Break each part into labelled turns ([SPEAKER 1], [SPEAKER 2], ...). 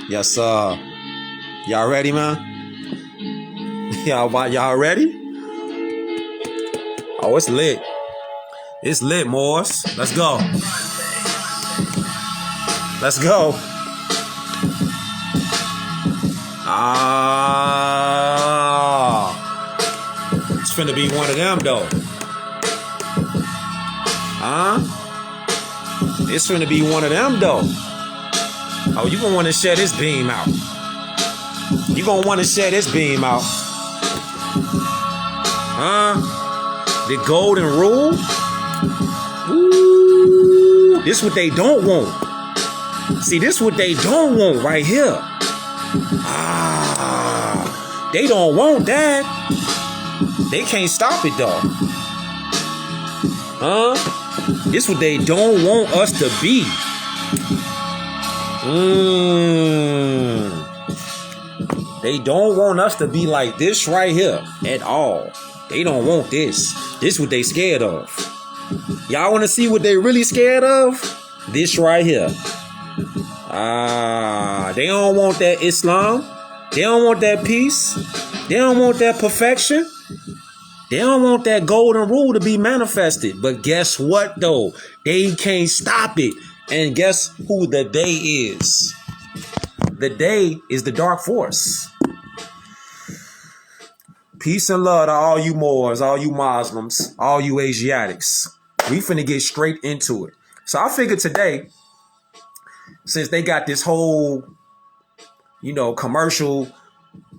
[SPEAKER 1] Yes, y'all ready, man? Y'all ready? Oh, it's lit. It's lit, Morse. Let's go. Let's go. It's finna be one of them, though. It's finna be one of them, though. Oh, you gonna wanna share this beam out. You gonna wanna share this beam out. The golden rule? Ooh, this what they don't want. See, this what they don't want right here. They don't want that. They can't stop it though. This what they don't want us to be. They don't want us to be like this right here at all. They don't want this. This what they scared of. Y'all want to see what they really scared of? This right here. They don't want that Islam. They don't want that peace. They don't want that perfection. They don't want that golden rule to be manifested. But guess what though? They can't stop it. And guess who the day is? The day is the dark force. Peace and love to all you Moors, all you Muslims, all you Asiatics. We finna get straight into it. So I figured today, since they got this whole, commercial,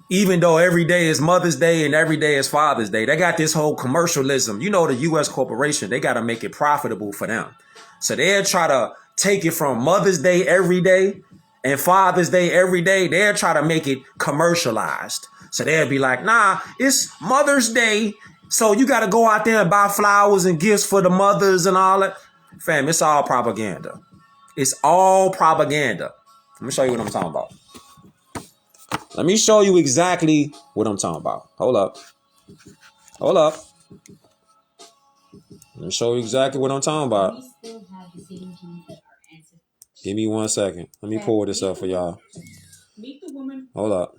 [SPEAKER 1] even though every day is Mother's Day and every day is Father's Day, they got this whole commercialism. The U.S. corporation, they got to make it profitable for them. So they'll try to take it from Mother's Day every day and Father's Day every day. They'll try to make it commercialized. So they'll be like, nah, it's Mother's Day. So you got to go out there and buy flowers and gifts for the mothers and all that. Fam, it's all propaganda. It's all propaganda. Let me show you what I'm talking about. Let me show you exactly what I'm talking about. Hold up. Let me show you exactly what I'm talking about. Give me 1 second. Let me pull this up for y'all.
[SPEAKER 2] Meet the woman.
[SPEAKER 1] Hold up.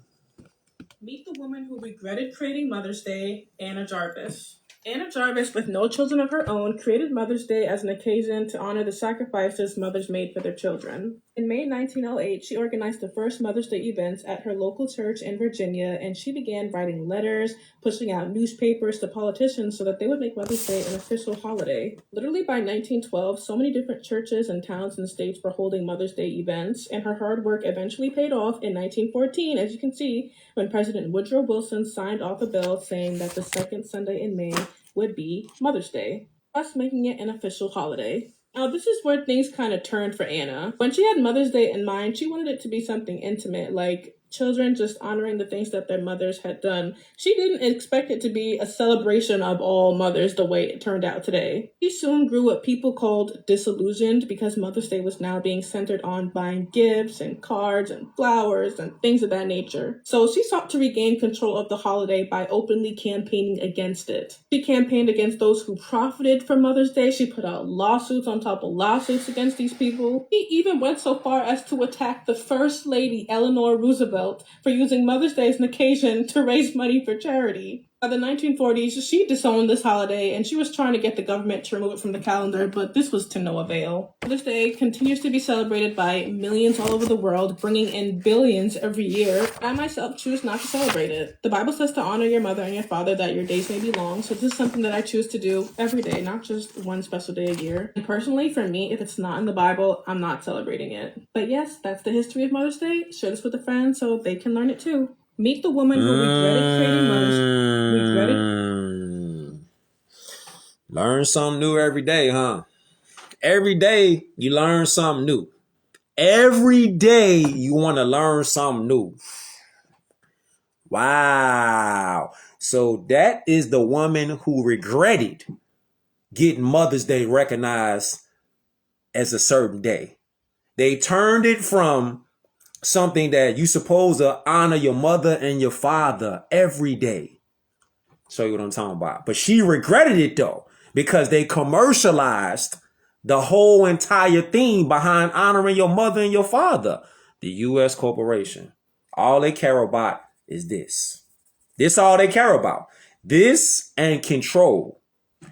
[SPEAKER 2] Meet the woman who regretted creating Mother's Day, Anna Jarvis. Anna Jarvis, with no children of her own, created Mother's Day as an occasion to honor the sacrifices mothers made for their children. In May 1908, she organized the first Mother's Day events at her local church in Virginia, and she began writing letters, pushing out newspapers to politicians so that they would make Mother's Day an official holiday. Literally by 1912, so many different churches and towns and states were holding Mother's Day events, and her hard work eventually paid off in 1914, as you can see, when President Woodrow Wilson signed off a bill saying that the second Sunday in May would be Mother's Day, thus making it an official holiday. Now, this is where things kind of turned for Anna. When she had Mother's Day in mind, she wanted it to be something intimate, like children just honoring the things that their mothers had done. She didn't expect it to be a celebration of all mothers the way it turned out today. She soon grew what people called disillusioned because Mother's Day was now being centered on buying gifts and cards and flowers and things of that nature. So she sought to regain control of the holiday by openly campaigning against it. She campaigned against those who profited from Mother's Day. She put out lawsuits on top of lawsuits against these people. She even went so far as to attack the First Lady, Eleanor Roosevelt, for using Mother's Day as an occasion to raise money for charity. By the 1940s, she disowned this holiday, and she was trying to get the government to remove it from the calendar, but this was to no avail. Mother's Day continues to be celebrated by millions all over the world, bringing in billions every year. I myself choose not to celebrate it. The Bible says to honor your mother and your father, that your days may be long, so this is something that I choose to do every day, not just one special day a year. And personally, for me, if it's not in the Bible, I'm not celebrating it. But yes, that's the history of Mother's Day. Share this with a friend so they can learn it too. Meet the woman who regretted creating Mother's Day.
[SPEAKER 1] Learn something new every day, huh? Every day you learn something new. Every day you want to learn something new. Wow. So that is the woman who regretted getting Mother's Day recognized as a certain day. They turned it from something that you supposed to honor your mother and your father every day. Show you what I'm talking about. But she regretted it though, because they commercialized the whole entire theme behind honoring your mother and your father. The U.S. corporation. All they care about is this. This all they care about. This and control.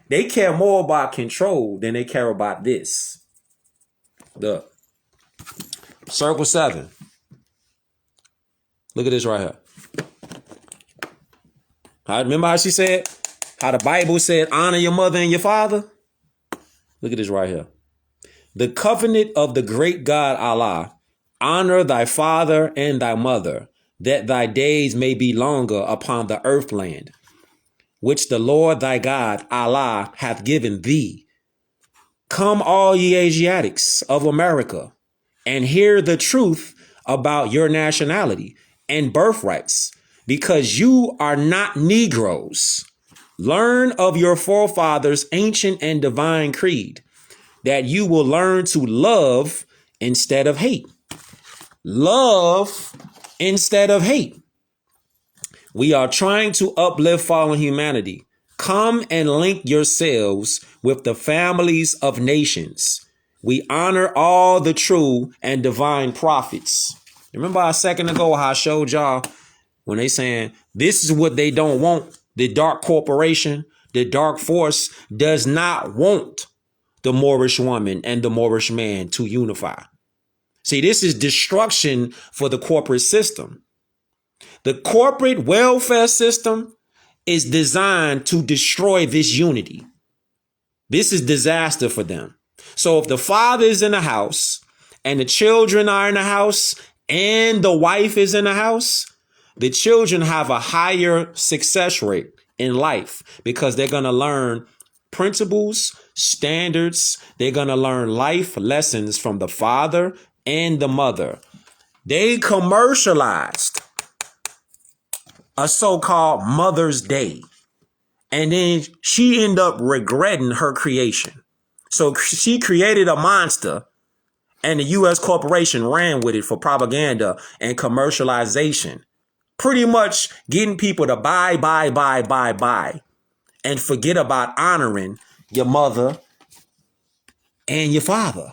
[SPEAKER 1] They care more about control than they care about this. The circle 7. Look at this right here. Remember how she said, how the Bible said, honor your mother and your father? Look at this right here. The covenant of the great God Allah, honor thy father and thy mother, that thy days may be longer upon the earthland, which the Lord thy God Allah hath given thee. Come all ye Asiatics of America, and hear the truth about your nationality and birthrights, because you are not Negroes. Learn of your forefathers' ancient and divine creed, that you will learn to love instead of hate. Love instead of hate. We are trying to uplift fallen humanity. Come and link yourselves with the families of nations. We honor all the true and divine prophets. Remember a second ago how I showed y'all when they saying this is what they don't want. The dark corporation, the dark force does not want the Moorish woman and the Moorish man to unify. See, this is destruction for the corporate system. The corporate welfare system is designed to destroy this unity. This is disaster for them. So if the father is in the house and the children are in the house and the wife is in the house, the children have a higher success rate in life because they're going to learn principles, standards. They're going to learn life lessons from the father and the mother. They commercialized a so-called Mother's Day. And then she ended up regretting her creation. So she created a monster and the U.S. corporation ran with it for propaganda and commercialization. Pretty much getting people to buy, and forget about honoring your mother and your father.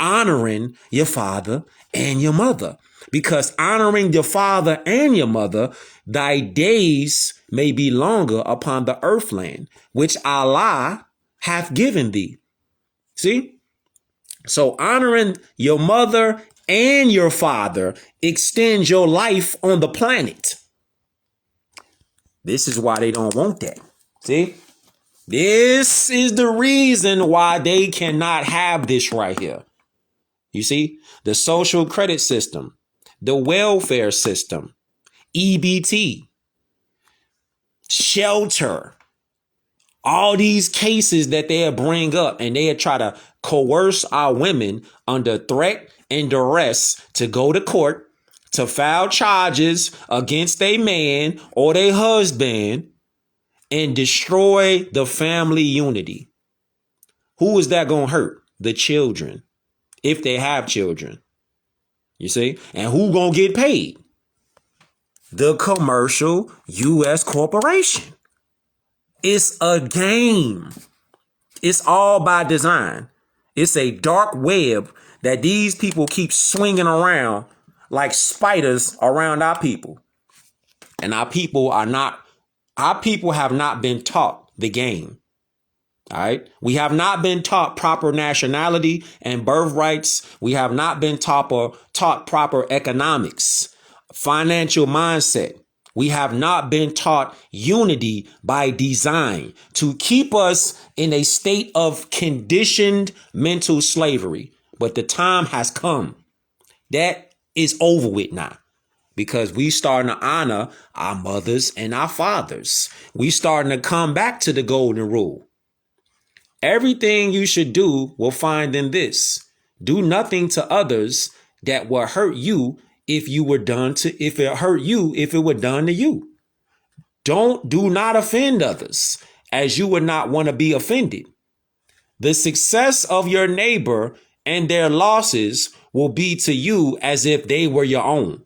[SPEAKER 1] Honoring your father and your mother. Because honoring your father and your mother, thy days may be longer upon the earthland, which Allah hath given thee. See? So honoring your mother and your father extends your life on the planet. This is why they don't want that. See? This is the reason why they cannot have this right here. You see? The social credit system, the welfare system, EBT, shelter, all these cases that they'll bring up and they'll try to coerce our women under threat and duress to go to court, to file charges against a man or their husband and destroy the family unity. Who is that going to hurt? The children, if they have children. You see? And who going to get paid? The commercial U.S. corporation. It's a game. It's all by design. It's a dark web that these people keep swinging around like spiders around our people. And our people have not been taught the game. All right. We have not been taught proper nationality and birthrights. We have not been taught proper economics, financial mindset. We have not been taught unity by design to keep us in a state of conditioned mental slavery. But the time has come. That is over with now. Because we starting to honor our mothers and our fathers. We starting to come back to the golden rule. Everything you should do will find in this. Do nothing to others that will hurt you if it were done to you. Do not offend others as you would not want to be offended. The success of your neighbor and their losses will be to you as if they were your own.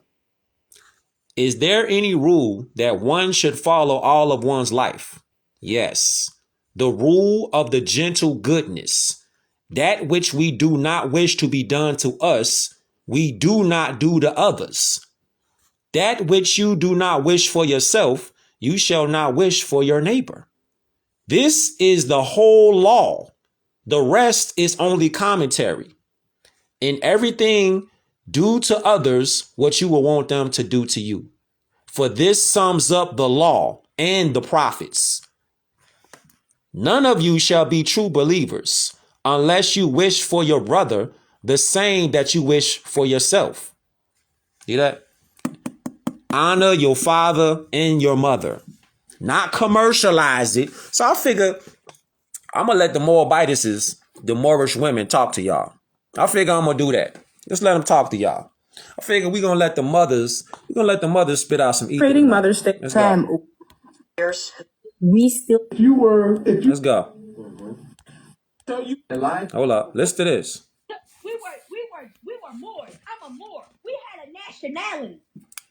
[SPEAKER 1] Is there any rule that one should follow all of one's life? Yes. The rule of the gentle goodness. That which we do not wish to be done to us, we do not do to others. That which you do not wish for yourself, you shall not wish for your neighbor. This is the whole law. The rest is only commentary. In everything, do to others what you will want them to do to you. For this sums up the law and the prophets. None of you shall be true believers unless you wish for your brother the same that you wish for yourself. See that? Honor your father and your mother. Not commercialize it. So I figure I'm going to let the Moabitises, the Moorish women, talk to y'all. I figure I'm going to do that. Just let them talk to y'all. I figure we're going to let the mothers spit out some ether.
[SPEAKER 2] Creating Mother's Day.
[SPEAKER 1] Let's go.
[SPEAKER 3] We still.
[SPEAKER 1] Let's go. Hold up. Listen to this.
[SPEAKER 3] We were Moors. I'm a Moor. We had a nationality.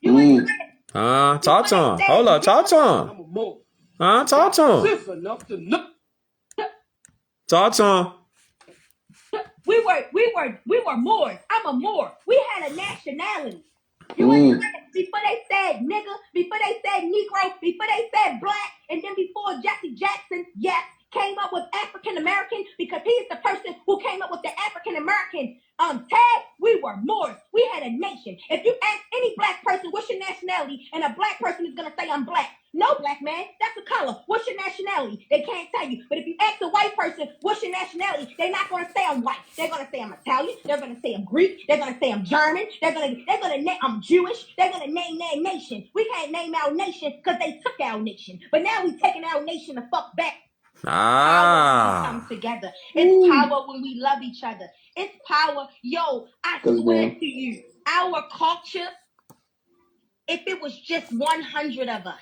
[SPEAKER 3] You understand?
[SPEAKER 1] Talk to him. Hold up. Talk to him. Talk to him. Talk to him.
[SPEAKER 3] We were Moors. I'm a Moor. We had a nationality. You understand? Before they said nigga, before they said Negro, before they said black, and then before Jesse Jackson, yes, came up with African American, because he's the person who came up with the African American tag. We were Moors. We had a nation. If you ask any black person what's your nationality, and a black person is gonna say I'm black. No, black man, that's a color. What's your nationality? They can't tell you. But if you ask a white person what's your nationality, they're not gonna say I'm white. They're gonna say I'm Italian. They're gonna say I'm Greek. They're gonna say I'm German. They're gonna name I'm Jewish. They're gonna name their nation. We can't name our nation because they took our nation. But now we taking our nation the fuck back. Power when we come together. It's power when we love each other. It's power. Yo, I swear to you, our culture, if it was just 100 of us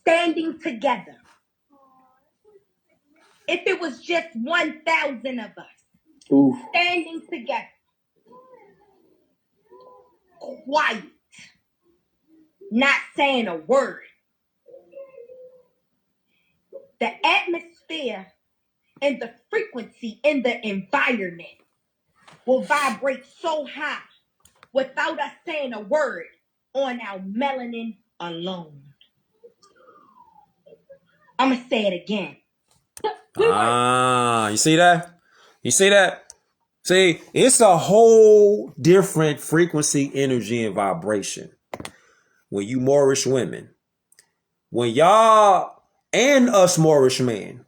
[SPEAKER 3] standing together, if it was just 1,000 of us standing together, quiet, not saying a word, the atmosphere and the frequency in the environment will vibrate so high without us saying a word on our melanin alone. I'm going to say it again.
[SPEAKER 1] You see that? You see that? See, it's a whole different frequency, energy, and vibration. When you Moorish women, when y'all and us Moorish men,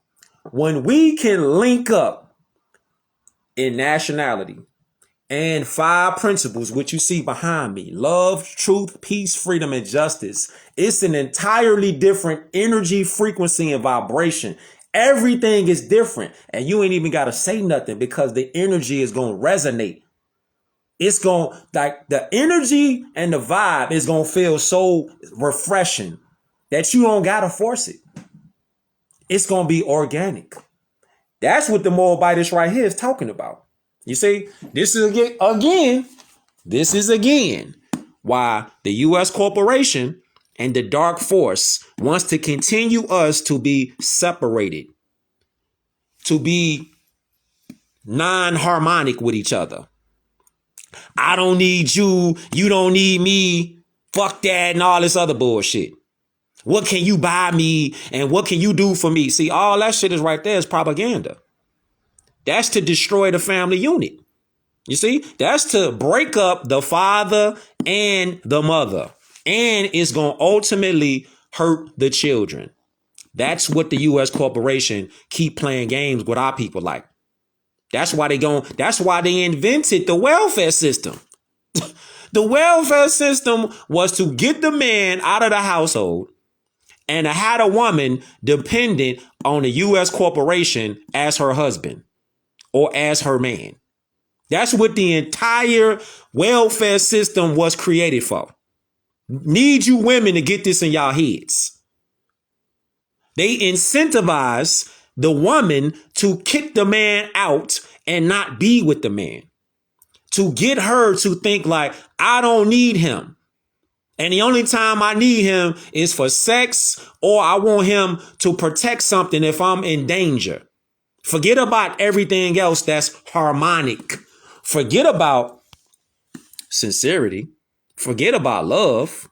[SPEAKER 1] when we can link up in nationality and 5 principles, which you see behind me: love, truth, peace, freedom, and justice. It's an entirely different energy, frequency, and vibration. Everything is different. And you ain't even got to say nothing because the energy is going to resonate. It's going to, like, the energy and the vibe is going to feel so refreshing that you don't got to force it. It's going to be organic. That's what the Moabitish right here is talking about. You see, this is again why the U.S. corporation and the dark force wants to continue us to be separated, to be non-harmonic with each other. I don't need you. You don't need me. Fuck that and all this other bullshit. What can you buy me and what can you do for me? See, all that shit is right there is propaganda. That's to destroy the family unit. You see, that's to break up the father and the mother. And it's going to ultimately hurt the children. That's what the U.S. corporation keep playing games with our people like. That's why they invented the welfare system. The welfare system was to get the man out of the household and to have a woman dependent on the U.S. corporation as her husband or as her man. That's what the entire welfare system was created for. Need you women to get this in y'all heads. They incentivize the woman to kick the man out and not be with the man. To get her to think like, I don't need him. And the only time I need him is for sex, or I want him to protect something if I'm in danger. Forget about everything else that's harmonic. forget about sincerity, forget about love,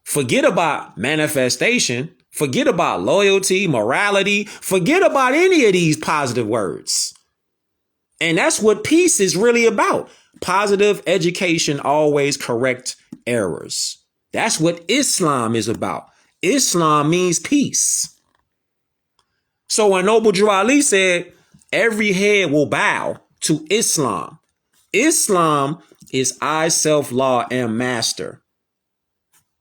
[SPEAKER 1] forget about manifestation, forget about loyalty, morality, forget about any of these positive words. And that's what peace is really about. Positive education always correct errors. That's what Islam is about. Islam means peace. So when Noble Drew Ali said, every head will bow to Islam. Islam is I, self, law, and master.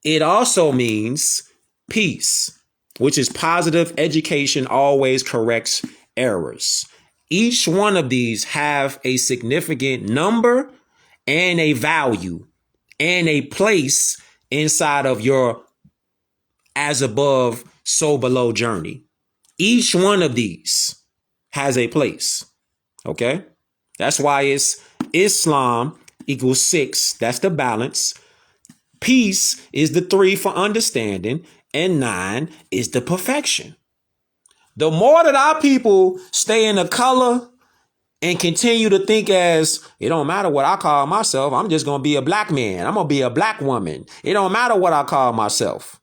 [SPEAKER 1] It also means peace, which is positive education always corrects errors. Each one of these have a significant number and a value and a place inside of your as above, so below journey. Each one of these has a place. Okay? That's why it's Islam equals 6. That's the balance. Peace is the 3 for understanding. And 9 is the perfection. The more that our people stay in the color and continue to think as, it don't matter what I call myself, I'm just going to be a black man. I'm going to be a black woman. It don't matter what I call myself.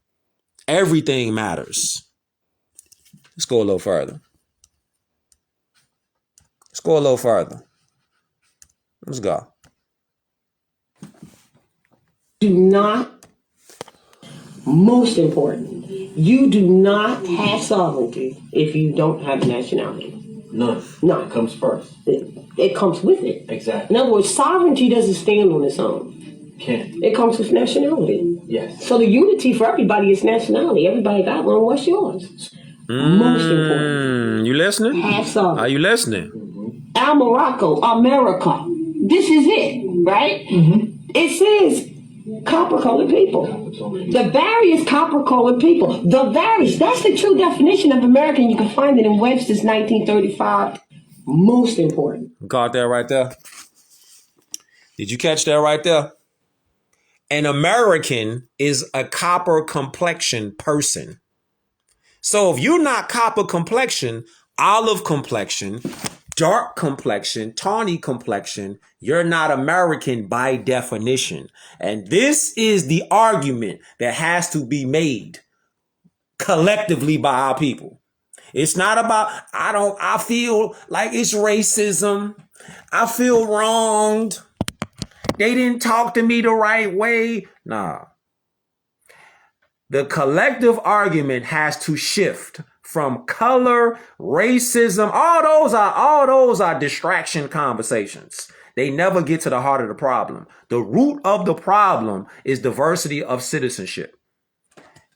[SPEAKER 1] Everything matters. Let's go a little further. Let's go a little further. Let's go.
[SPEAKER 4] Do not, most important, you do not have sovereignty if you don't have a nationality.
[SPEAKER 5] None.
[SPEAKER 4] None.
[SPEAKER 5] It comes first.
[SPEAKER 4] It comes with it.
[SPEAKER 5] Exactly.
[SPEAKER 4] In other words, sovereignty doesn't stand on its own.
[SPEAKER 5] Can't.
[SPEAKER 4] It comes with nationality.
[SPEAKER 5] Yes.
[SPEAKER 4] So the unity for everybody is nationality. Everybody got one. What's yours? Most important.
[SPEAKER 1] You listening?
[SPEAKER 4] Have sovereignty.
[SPEAKER 1] Are you listening?
[SPEAKER 4] Al Morocco, America. This is it, right? Mm-hmm. It says copper-colored people. The various copper-colored people. The various. That's the true definition of American. You can find it in Webster's 1935. Most important.
[SPEAKER 1] Got that right there? Did you catch that right there? An American is a copper complexion person. So if you're not copper complexion, olive complexion, dark complexion, tawny complexion, you're not American by definition. And this is the argument that has to be made collectively by our people. It's not about, I feel like it's racism. I feel wronged. They didn't talk to me the right way. Nah. The collective argument has to shift from color, racism. All those are distraction conversations. They never get to the heart of the problem. The root of the problem is diversity of citizenship.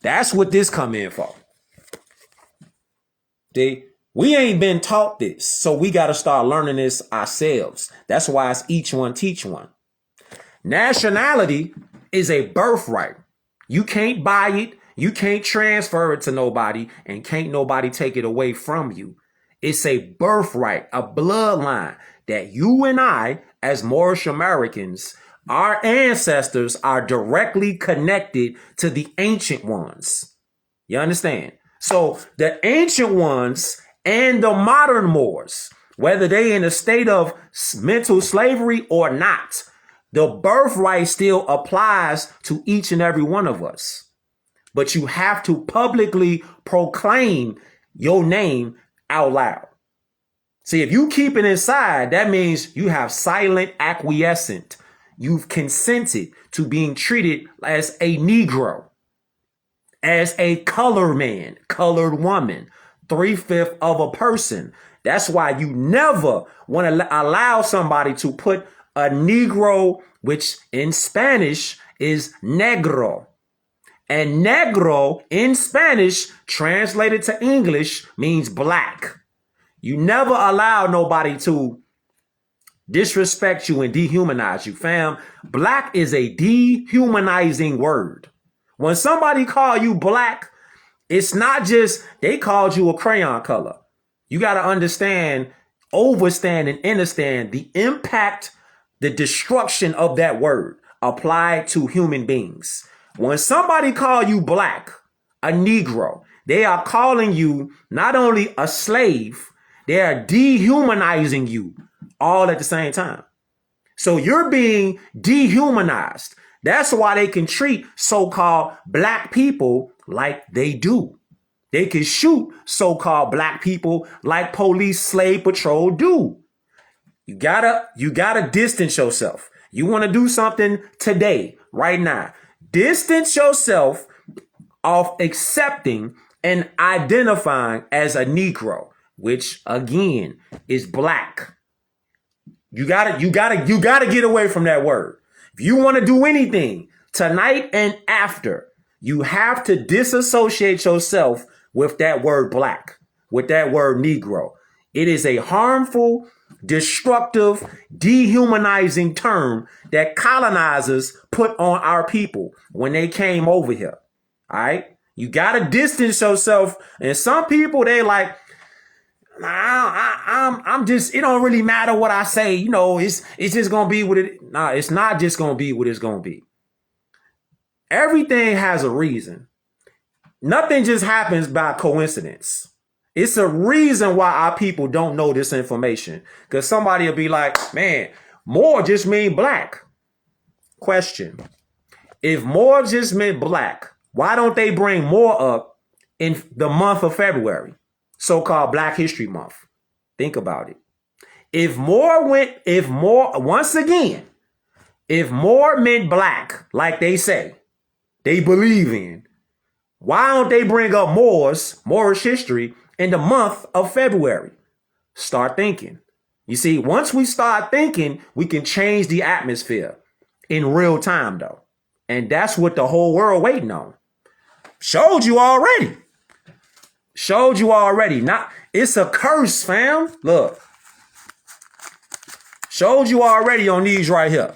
[SPEAKER 1] That's what this come in for. We ain't been taught this, so we got to start learning this ourselves. That's why it's each one teach one. Nationality is a birthright. You can't buy it. You can't transfer it to nobody, and can't nobody take it away from you. It's a birthright, a bloodline that you and I, as Moorish Americans, our ancestors are directly connected to the ancient ones. You understand? So the ancient ones and the modern Moors, whether they in a state of mental slavery or not, the birthright still applies to each and every one of us. But you have to publicly proclaim your name out loud. See, if you keep it inside, that means you have silent acquiescent. You've consented to being treated as a Negro, as a colored man, colored woman, 3/5 of a person. That's why you never want to allow somebody to put a Negro, which in Spanish is negro. And negro in Spanish, translated to English, means black. You never allow nobody to disrespect you and dehumanize you, fam. Black is a dehumanizing word. When somebody call you black, it's not just they called you a crayon color. You got to understand, overstand, and understand the impact, the destruction of that word applied to human beings. When somebody call you black, a Negro, they are calling you not only a slave, they are dehumanizing you all at the same time. So you're being dehumanized. That's why they can treat so-called black people like they do. They can shoot so-called black people like police slave patrol do. You gotta distance yourself. You want to do something today, right now. Distance yourself off accepting and identifying as a Negro, which again is black. You gotta get away from that word. If you want to do anything tonight and after, you have to disassociate yourself with that word black, with that word Negro. It is a harmful, destructive, dehumanizing term that colonizers put on our people when they came over here. All right? You got to distance yourself. And some people, they like, I'm just, it don't really matter what I say. You know, it's just going to be what it. Nah, it's not just going to be what it's going to be. Everything has a reason. Nothing just happens by coincidence. It's a reason why our people don't know this information. Because somebody will be like, man, more just mean black. Question. If more just meant black, why don't they bring more up in the month of February? So-called Black History Month. Think about it. If more meant black, like they say, they believe in, why don't they bring up Moorish history in the month of February? Start thinking. You see, once we start thinking, we can change the atmosphere in real time, though. And that's what the whole world waiting on. Showed you already. Not, it's a curse, fam. Look. Showed you already on these right here.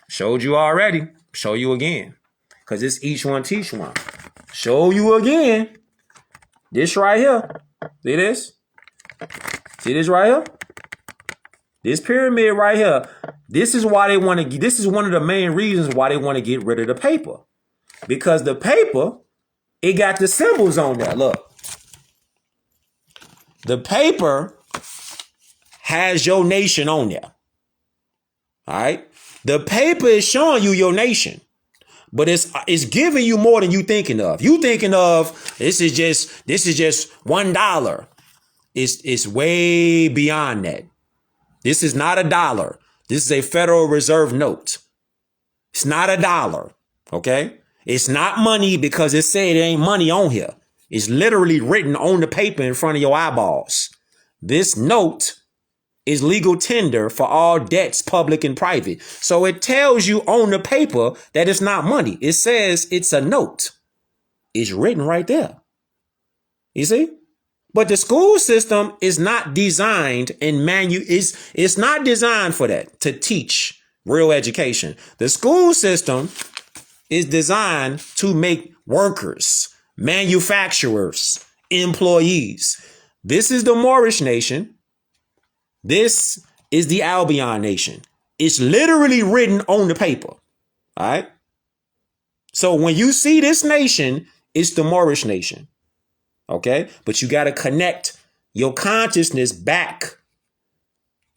[SPEAKER 1] Showed you already. Show you again. Because it's each one teach one. Show you again. This right here. See this? See this right here? This pyramid right here. This is why they want to. This is one of the main reasons why they want to get rid of the paper. Because the paper, it got the symbols on there. Look. The paper has your nation on there. All right? The paper is showing you your nation. But it's giving you more than you thinking of. You thinking of this is just $1. It's way beyond that. This is not $1. This is a Federal Reserve note. It's not $1. Okay? It's not money because it said it ain't money on here. It's literally written on the paper in front of your eyeballs. This note is legal tender for all debts, public and private. So it tells you on the paper that it's not money. It says it's a note. It's written right there. You see? But the school system is not designed it's not designed for that, to teach real education. The school system is designed to make workers, manufacturers, employees. This is the Moorish nation. This is the Albion nation. It's literally written on the paper. All right. So when you see this nation, it's the Moorish nation. OK, but you got to connect your consciousness back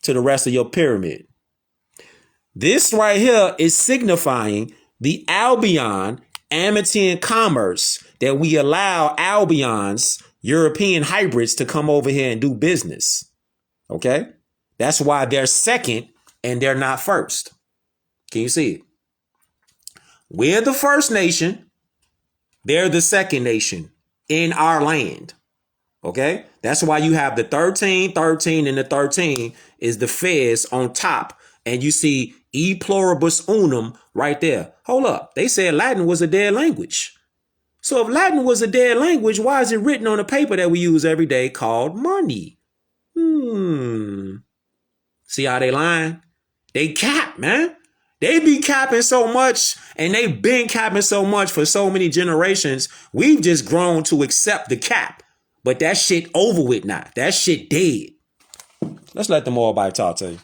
[SPEAKER 1] to the rest of your pyramid. This right here is signifying the Albion Amitian commerce that we allow Albions, European hybrids, to come over here and do business. OK, that's why they're second and they're not first. Can you see it? We're the first nation. They're the second nation in our land. OK, that's why you have the 13, and the 13 is the fez on top. And you see e pluribus unum right there. Hold up. They said Latin was a dead language. So if Latin was a dead language, why is it written on a paper that we use every day called money? See how they lying? They cap, man. They be capping so much, and they've been capping so much for so many generations. We've just grown to accept the cap. But that shit over with now. That shit dead. Let's let the Moabite talk to you.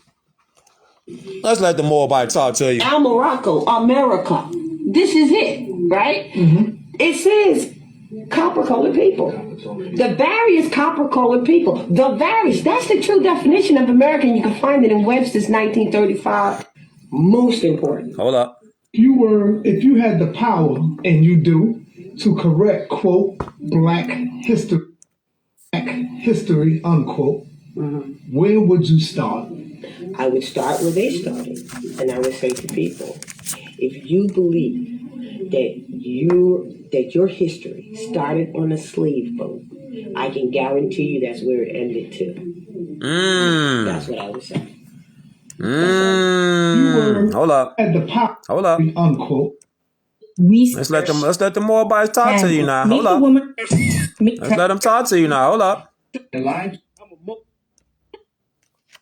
[SPEAKER 4] Morocco, America. This is it, right? Mm-hmm. It says copper-colored people. The various copper-colored people. The various. That's the true definition of American. You can find it in Webster's 1935. Most important.
[SPEAKER 1] Hold up.
[SPEAKER 5] If you had the power, and you do, to correct, quote, black history, unquote, where would you start?
[SPEAKER 4] I would start where they started, and I would say to people, if you believe that your history started on a slave boat, I can guarantee you that's where it ended too. That's what I would say.
[SPEAKER 1] Hold up.
[SPEAKER 5] At the power,
[SPEAKER 1] Hold up.
[SPEAKER 5] unquote.
[SPEAKER 1] Let's let the Moabites talk to you now. Hold up. Let's let them talk to you now. Hold up.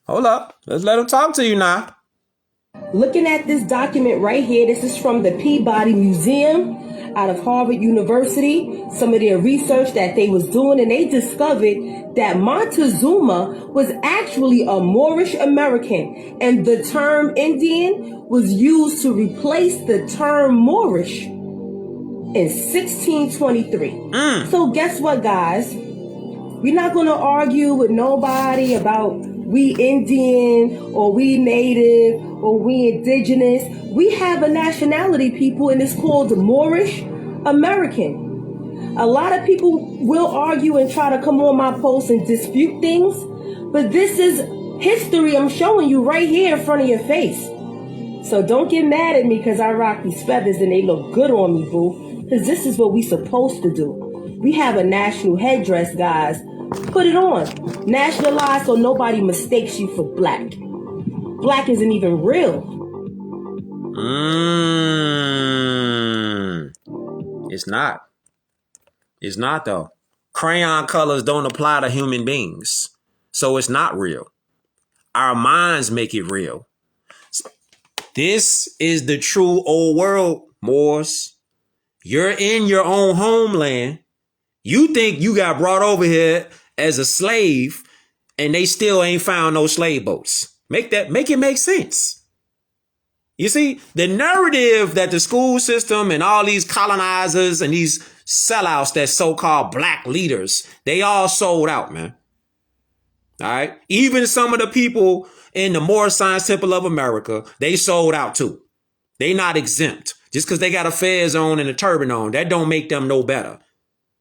[SPEAKER 1] Hold up. Let's let them talk to you now.
[SPEAKER 4] Looking at this document right here, this is from the Peabody Museum out of Harvard University. Some of their research that they was doing, and they discovered that Montezuma was actually a Moorish American, and the term Indian was used to replace the term Moorish in 1623. So guess what, guys? We're not going to argue with nobody about we Indian or we Native or we Indigenous. We have a nationality, people, and it's called Moorish American. A lot of people will argue and try to come on my post and dispute things, but this is history I'm showing you right here in front of your face. So don't get mad at me because I rock these feathers and they look good on me, boo, because this is what we supposed to do. We have a national headdress, guys. Put it on. Nationalize so nobody mistakes you for black. Black isn't even real.
[SPEAKER 1] It's not. It's not, though. Crayon colors don't apply to human beings. So it's not real. Our minds make it real. This is the true old world, Moors. You're in your own homeland. You think you got brought over here as a slave and they still ain't found no slave boats. Make it make sense. You see, the narrative that the school system and all these colonizers and these sellouts, that so-called black leaders, they all sold out, man. All right. Even some of the people in the Moorish Science Temple of America, they sold out too. They not exempt. Just because they got a fez on and a turban on, that don't make them no better.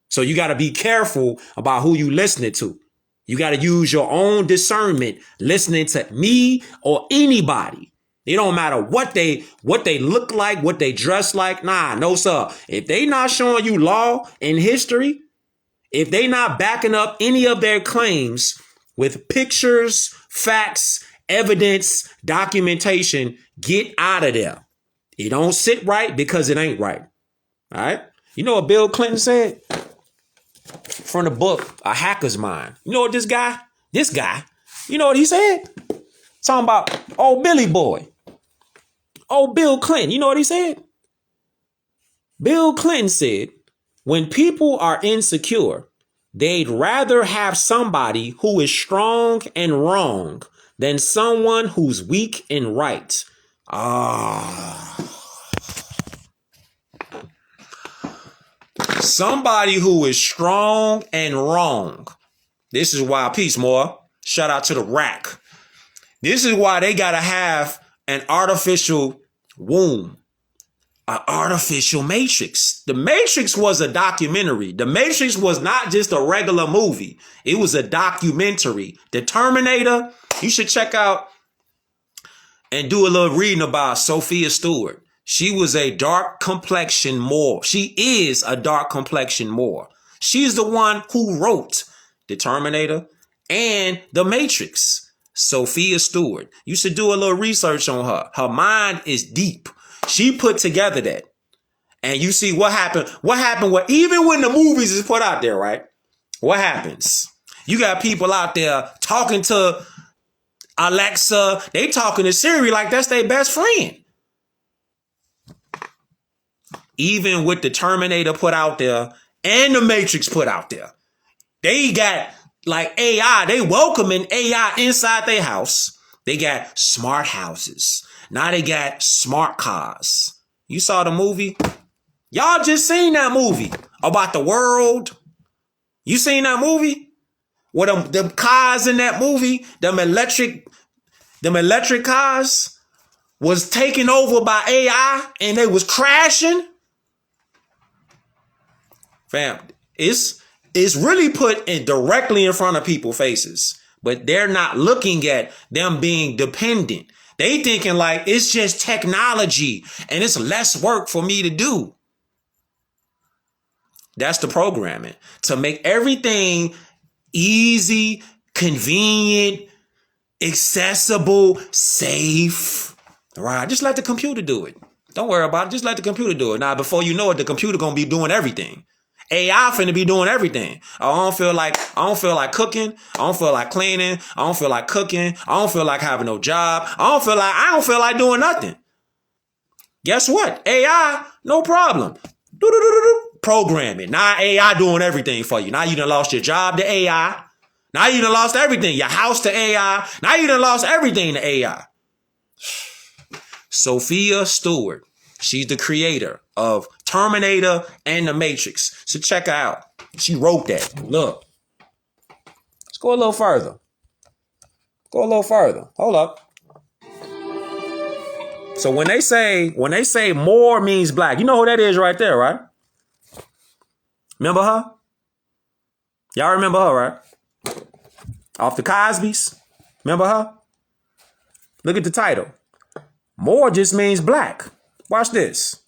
[SPEAKER 1] So you got to be careful about who you listening to. You got to use your own discernment listening to me or anybody. It don't matter what they look like, what they dress like. Nah, no, sir. If they not showing you law and history, if they not backing up any of their claims with pictures, facts, evidence, documentation, get out of there. It don't sit right because it ain't right. All right. You know what Bill Clinton said? From the book, A Hacker's Mind. You know what this guy, you know what he said? Talking about old Billy Boy. Old Bill Clinton. You know what he said? Bill Clinton said, when people are insecure, they'd rather have somebody who is strong and wrong than someone who's weak and right. Somebody who is strong and wrong. This is why, peace more. Shout out to the rack. This is why they got to have an artificial womb, an artificial matrix. The Matrix was a documentary. The Matrix was not just a regular movie. It was a documentary. The Terminator, you should check out and do a little reading about Sophia Stewart. She was a dark complexion Moor. She is a dark complexion Moor. She's the one who wrote The Terminator and The Matrix. Sophia Stewart. You should do a little research on her. Her mind is deep. She put together that. And you see what happened. What happened even when the movies is put out there, right? What happens? You got people out there talking to Alexa. They talking to Siri like that's their best friend. Even with the Terminator put out there and the Matrix put out there, they got like AI. They welcoming AI inside their house. They got smart houses. Now they got smart cars. You saw the movie? Y'all just seen that movie about the world. You seen that movie? Where them cars in that movie, them electric cars was taken over by AI and they was crashing. Fam, it's really put in directly in front of people's faces, but they're not looking at them being dependent. They thinking like it's just technology and it's less work for me to do. That's the programming, to make everything easy, convenient, accessible, safe. Right? Just let the computer do it. Don't worry about it. Just let the computer do it. Now, before you know it, the computer gonna be doing everything. AI finna be doing everything. I don't feel like cooking. I don't feel like cleaning. I don't feel like cooking. I don't feel like having no job. I don't feel like doing nothing. Guess what? AI, no problem. Program it. Now AI doing everything for you. Now you done lost your job to AI. Now you done lost everything. Your house to AI. Now you done lost everything to AI. Sophia Stewart. She's the creator of Terminator and The Matrix. So check her out. She wrote that. Look. Let's go a little further. Hold up. So when they say more means black, you know who that is right there, right? Remember her? Y'all remember her, right? Off the Cosbys. Remember her? Look at the title. More just means black. Watch this.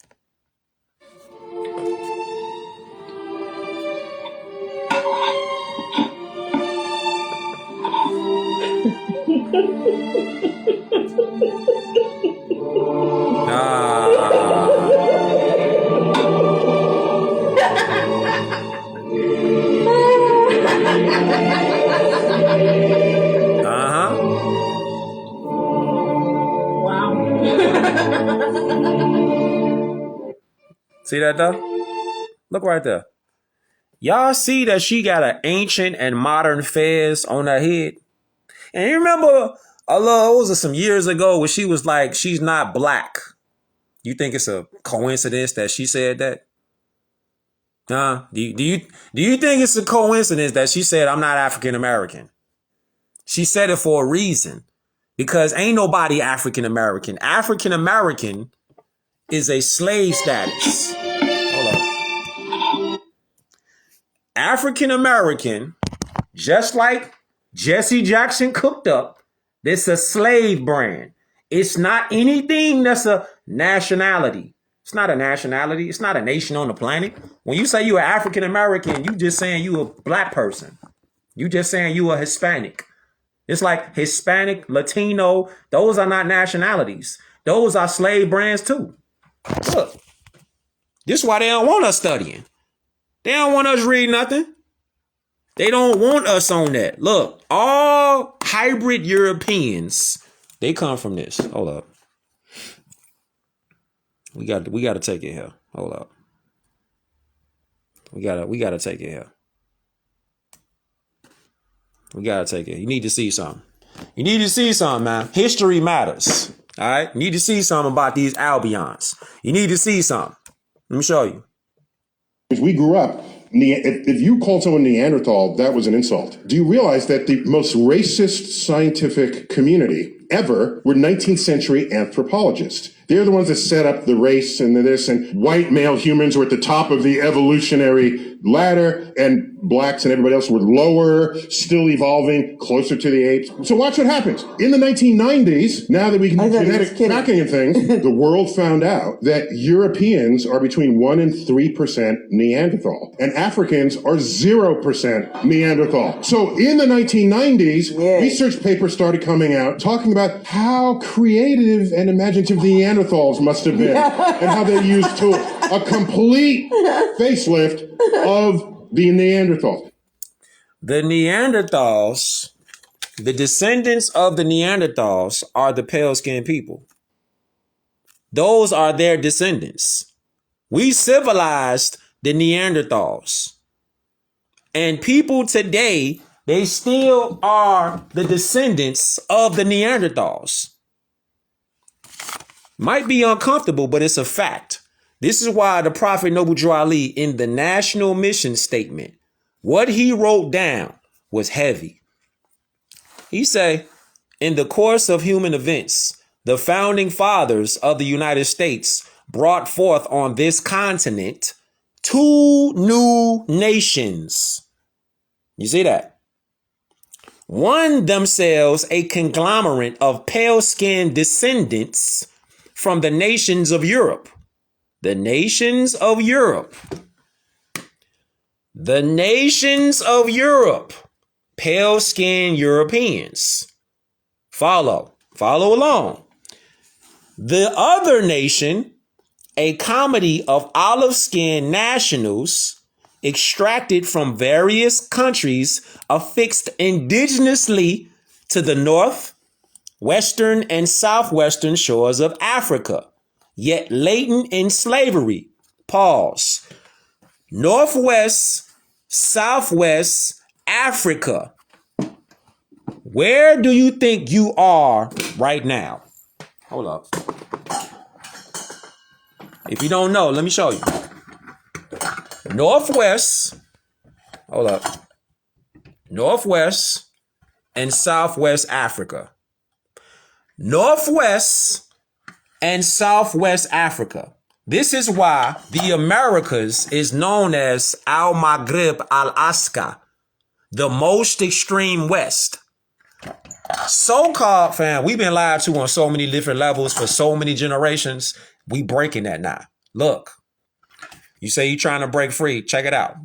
[SPEAKER 1] See that though? Look right there. Y'all see that she got an ancient and modern fez on her head? And you remember, it was some years ago where she was like, she's not black. You think it's a coincidence that she said that? Huh? Do you think it's a coincidence that she said, I'm not African American? She said it for a reason. Because ain't nobody African American. African American is a slave status. Hold on. African American, just like Jesse Jackson cooked up, it's a slave brand. It's not anything that's a nationality. It's not a nationality. It's not a nation on the planet. When you say you're African American, you just saying you a black person. You just saying you a Hispanic. It's like Hispanic, Latino. Those are not nationalities. Those are slave brands too. Look, this is why they don't want us studying. They don't want us reading nothing. They don't want us on that. Look, all hybrid Europeans, they come from this. Hold up. We got to take it here. Hold up. We gotta take it here. We gotta take it. You need to see something. You need to see something, man. History matters. All right. You need to see something about these Albions. You need to see something. Let me show you.
[SPEAKER 6] If we grew up, if you called someone Neanderthal, that was an insult. Do you realize that the most racist scientific community ever were 19th century anthropologists? They're the ones that set up the race and the this, and white male humans were at the top of the evolutionary ladder, and blacks and everybody else were lower, still evolving, closer to the apes. So watch what happens. In the 1990s, now that we can do genetic tracking and things, the world found out that Europeans are between 1% and 3% Neanderthal, and Africans are 0% Neanderthal. So in the 1990s, research papers started coming out talking about how creative and imaginative the Neanderthals must have been, and how they used tools. A complete facelift of the Neanderthals.
[SPEAKER 1] The Neanderthals, the descendants of the Neanderthals are the pale-skinned people. Those are their descendants. We civilized the Neanderthals. And people today, they still are the descendants of the Neanderthals. Might be uncomfortable, but it's a fact. This is why the Prophet Noble Drew Ali in the National Mission Statement, what he wrote down was heavy. He say, in the course of human events, the founding fathers of the United States brought forth on this continent 2 new nations. You see that? One themselves a conglomerate of pale-skinned descendants from the nations of Europe. The nations of Europe. The nations of Europe. Pale-skinned Europeans. Follow along. The other nation, a comedy of olive-skinned nationals extracted from various countries affixed indigenously to the north, western, and southwestern shores of Africa, yet latent in slavery. Pause. Northwest, southwest Africa. Where do you think you are right now? Hold up. If you don't know, let me show you. Northwest, hold up. Northwest and Southwest Africa. Northwest and Southwest Africa. This is why the Americas is known as Al-Maghrib Al-Aqsa, the most extreme West. So-called, fam, we've been lied to on so many different levels for so many generations. We breaking that now. Look. You say you're trying to break free. Check it out.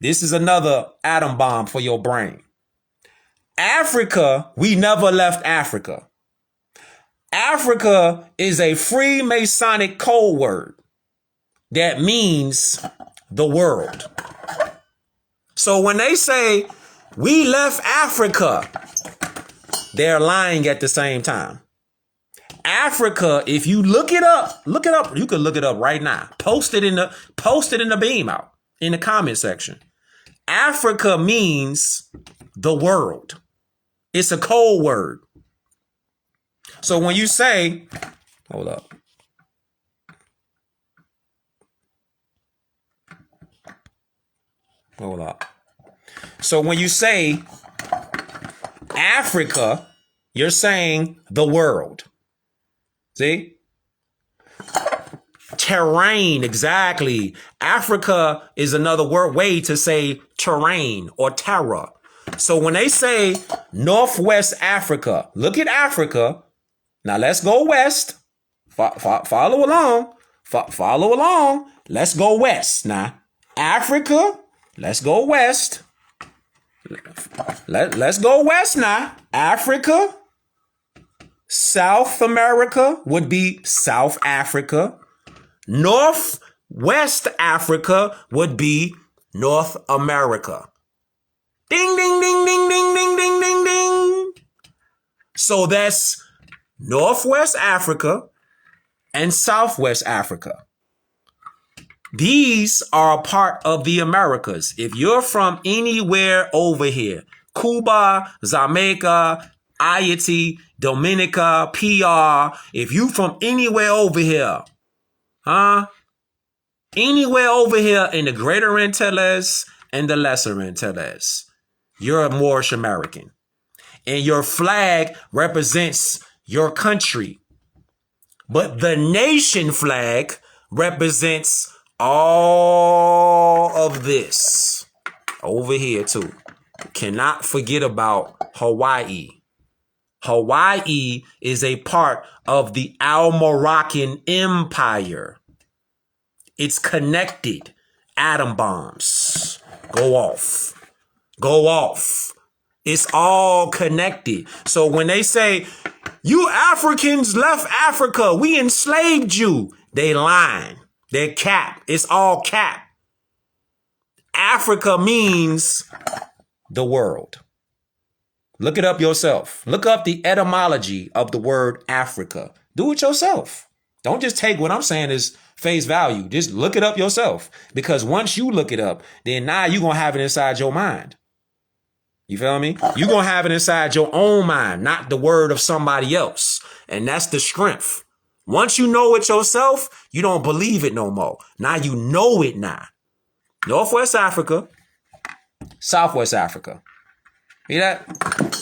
[SPEAKER 1] This is another atom bomb for your brain. Africa, we never left Africa. Africa is a Freemasonic code word that means the world. So when they say we left Africa, they're lying at the same time. Africa, if you look it up, you can look it up right now. Post it in the beam out in the comment section. Africa means the world. It's a code word. So when you say, hold up. Hold up. So when you say Africa, you're saying the world. See? Terrain, exactly. Africa is another way to say terrain or terra. So when they say Northwest Africa, look at Africa. Now let's go west. Follow along. Follow along. Let's go west. Now, Africa, let's go west. Let's go west now. Africa. South America would be South Africa. Northwest Africa would be North America. Ding, ding, ding, ding, ding, ding, ding, ding, ding. So that's Northwest Africa and Southwest Africa. These are a part of the Americas. If you're from anywhere over here, Cuba, Jamaica, Haiti, Dominica, PR, if you from anywhere over here, anywhere over here in the Greater Antilles and the Lesser Antilles, you're a Moorish American. And your flag represents your country. But the nation flag represents all of this over here too. Cannot forget about Hawaii. Hawaii is a part of the Al-Moroccan Empire. It's connected. Atom bombs go off. Go off. It's all connected. So when they say, you Africans left Africa, we enslaved you, they lying. They're cap. It's all cap. Africa means the world. Look it up yourself. Look up the etymology of the word Africa. Do it yourself. Don't just take what I'm saying as face value. Just look it up yourself. Because once you look it up, then now you're going to have it inside your mind. You feel me? You're going to have it inside your own mind, not the word of somebody else. And that's the strength. Once you know it yourself, you don't believe it no more. Now you know it now. Northwest Africa, Southwest Africa. See that?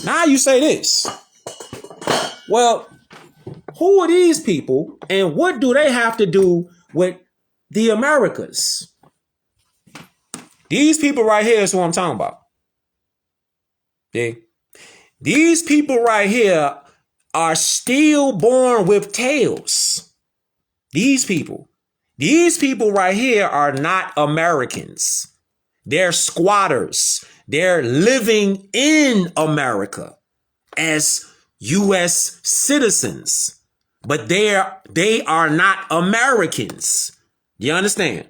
[SPEAKER 1] Now you say this. Well, who are these people and what do they have to do with the Americas? These people right here is what I'm talking about. Okay? These people right here are still born with tails. These people right here are not Americans. They're squatters. They're living in America as U.S. citizens, but they are not Americans. You understand?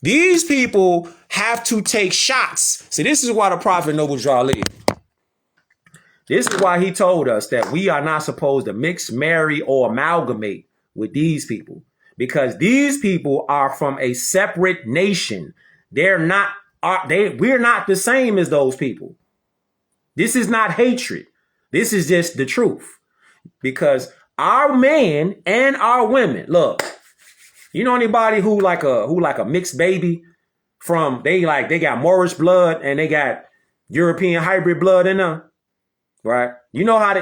[SPEAKER 1] These people have to take shots. See, this is why the Prophet Noble Drew Ali, this is why he told us that we are not supposed to mix, marry, or amalgamate with these people, because these people are from a separate nation. We're not the same as those people. This is not hatred. This is just the truth. Because our men and our women, look, you know anybody who like a mixed baby from they got Moorish blood and they got European hybrid blood in them, right? You know how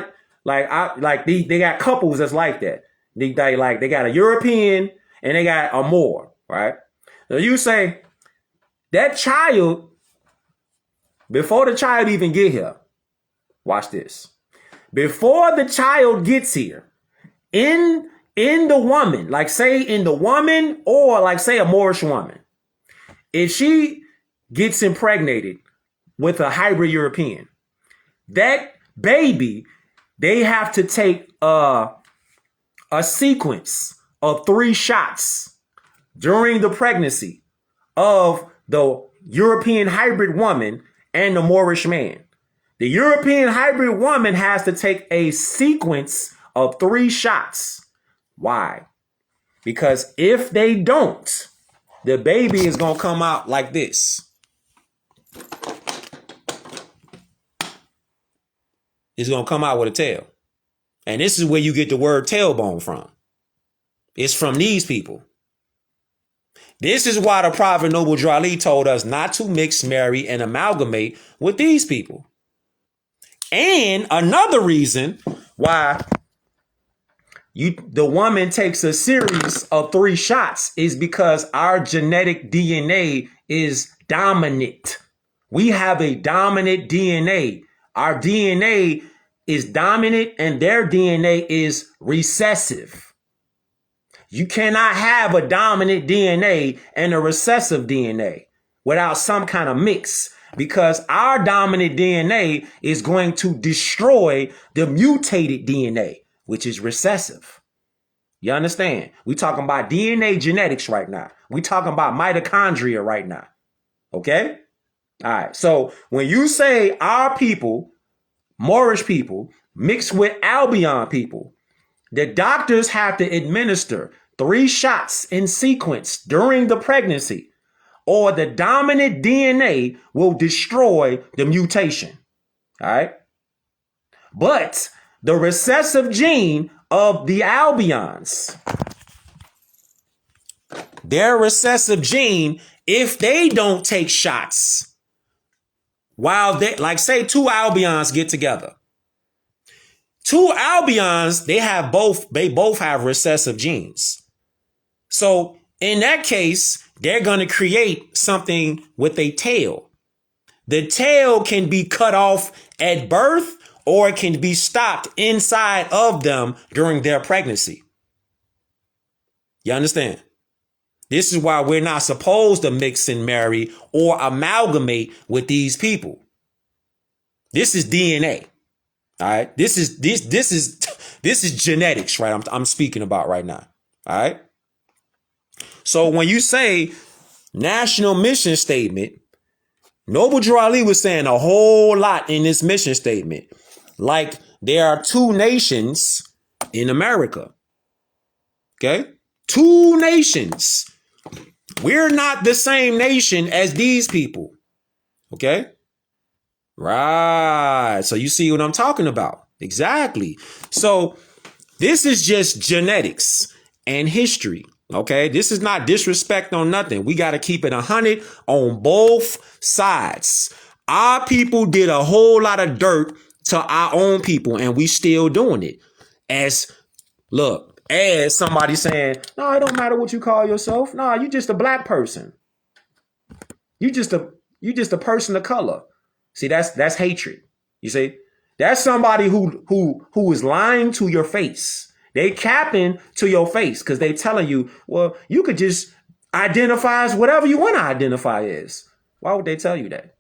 [SPEAKER 1] they got couples that's like that. They got a European and they got a Moor, right? So you say that child, before the child even get here, watch this. Before the child gets here, in the woman, like say in the woman or like say a Moorish woman, if she gets impregnated with a hybrid European, that baby, they have to take a sequence of 3 shots during the pregnancy of the European hybrid woman and the Moorish man. The European hybrid woman has to take a sequence of 3 shots. Why? Because if they don't, the baby is going to come out like this. It's going to come out with a tail. And this is where you get the word tailbone from. It's from these people. This is why the Prophet Noble Drew Ali told us not to mix, marry, and amalgamate with these people. And another reason why the woman takes a series of 3 shots is because our genetic DNA is dominant. We have a dominant DNA. Our DNA is dominant and their DNA is recessive. You cannot have a dominant DNA and a recessive DNA without some kind of mix, because our dominant DNA is going to destroy the mutated DNA, which is recessive. You understand? We're talking about DNA genetics right now. We're talking about mitochondria right now. Okay? All right. So when you say our people, Moorish people, mixed with Albion people, the doctors have to administer 3 shots in sequence during the pregnancy, or the dominant DNA will destroy the mutation. All right. But the recessive gene of the Albions, their recessive gene, if they don't take shots, while they, like say 2 Albions get together, 2 Albions, they both have recessive genes. So in that case, they're going to create something with a tail. The tail can be cut off at birth, or it can be stopped inside of them during their pregnancy. You understand? This is why we're not supposed to mix and marry or amalgamate with these people. This is DNA. All right. This is genetics, right? I'm speaking about right now. All right. So when you say national mission statement, Noble Drew Ali was saying a whole lot in this mission statement. Like there are 2 nations in America. Okay? 2 nations. We're not the same nation as these people. Okay? Right. So you see what I'm talking about. Exactly. So This is just genetics and history. Okay, this is not disrespect on nothing. We got to keep it 100 on both sides. Our people did a whole lot of dirt to our own people, and we still doing it. As somebody saying, no, it don't matter what you call yourself. No, you just a black person. You just a person of color. See, that's hatred. You see, that's somebody who is lying to your face. They capping to your face because they telling you, well, you could just identify as whatever you want to identify as. Why would they tell you that?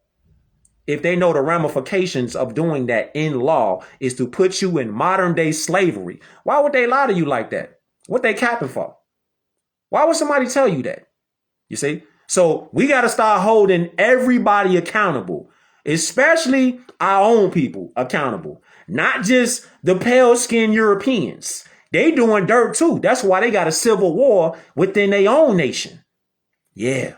[SPEAKER 1] If they know the ramifications of doing that in law is to put you in modern day slavery, why would they lie to you like that? What they capping for? Why would somebody tell you that? You see? So we got to start holding everybody accountable, especially our own people accountable, not just the pale skinned Europeans. They doing dirt too. That's why they got a civil war within their own nation. Yeah.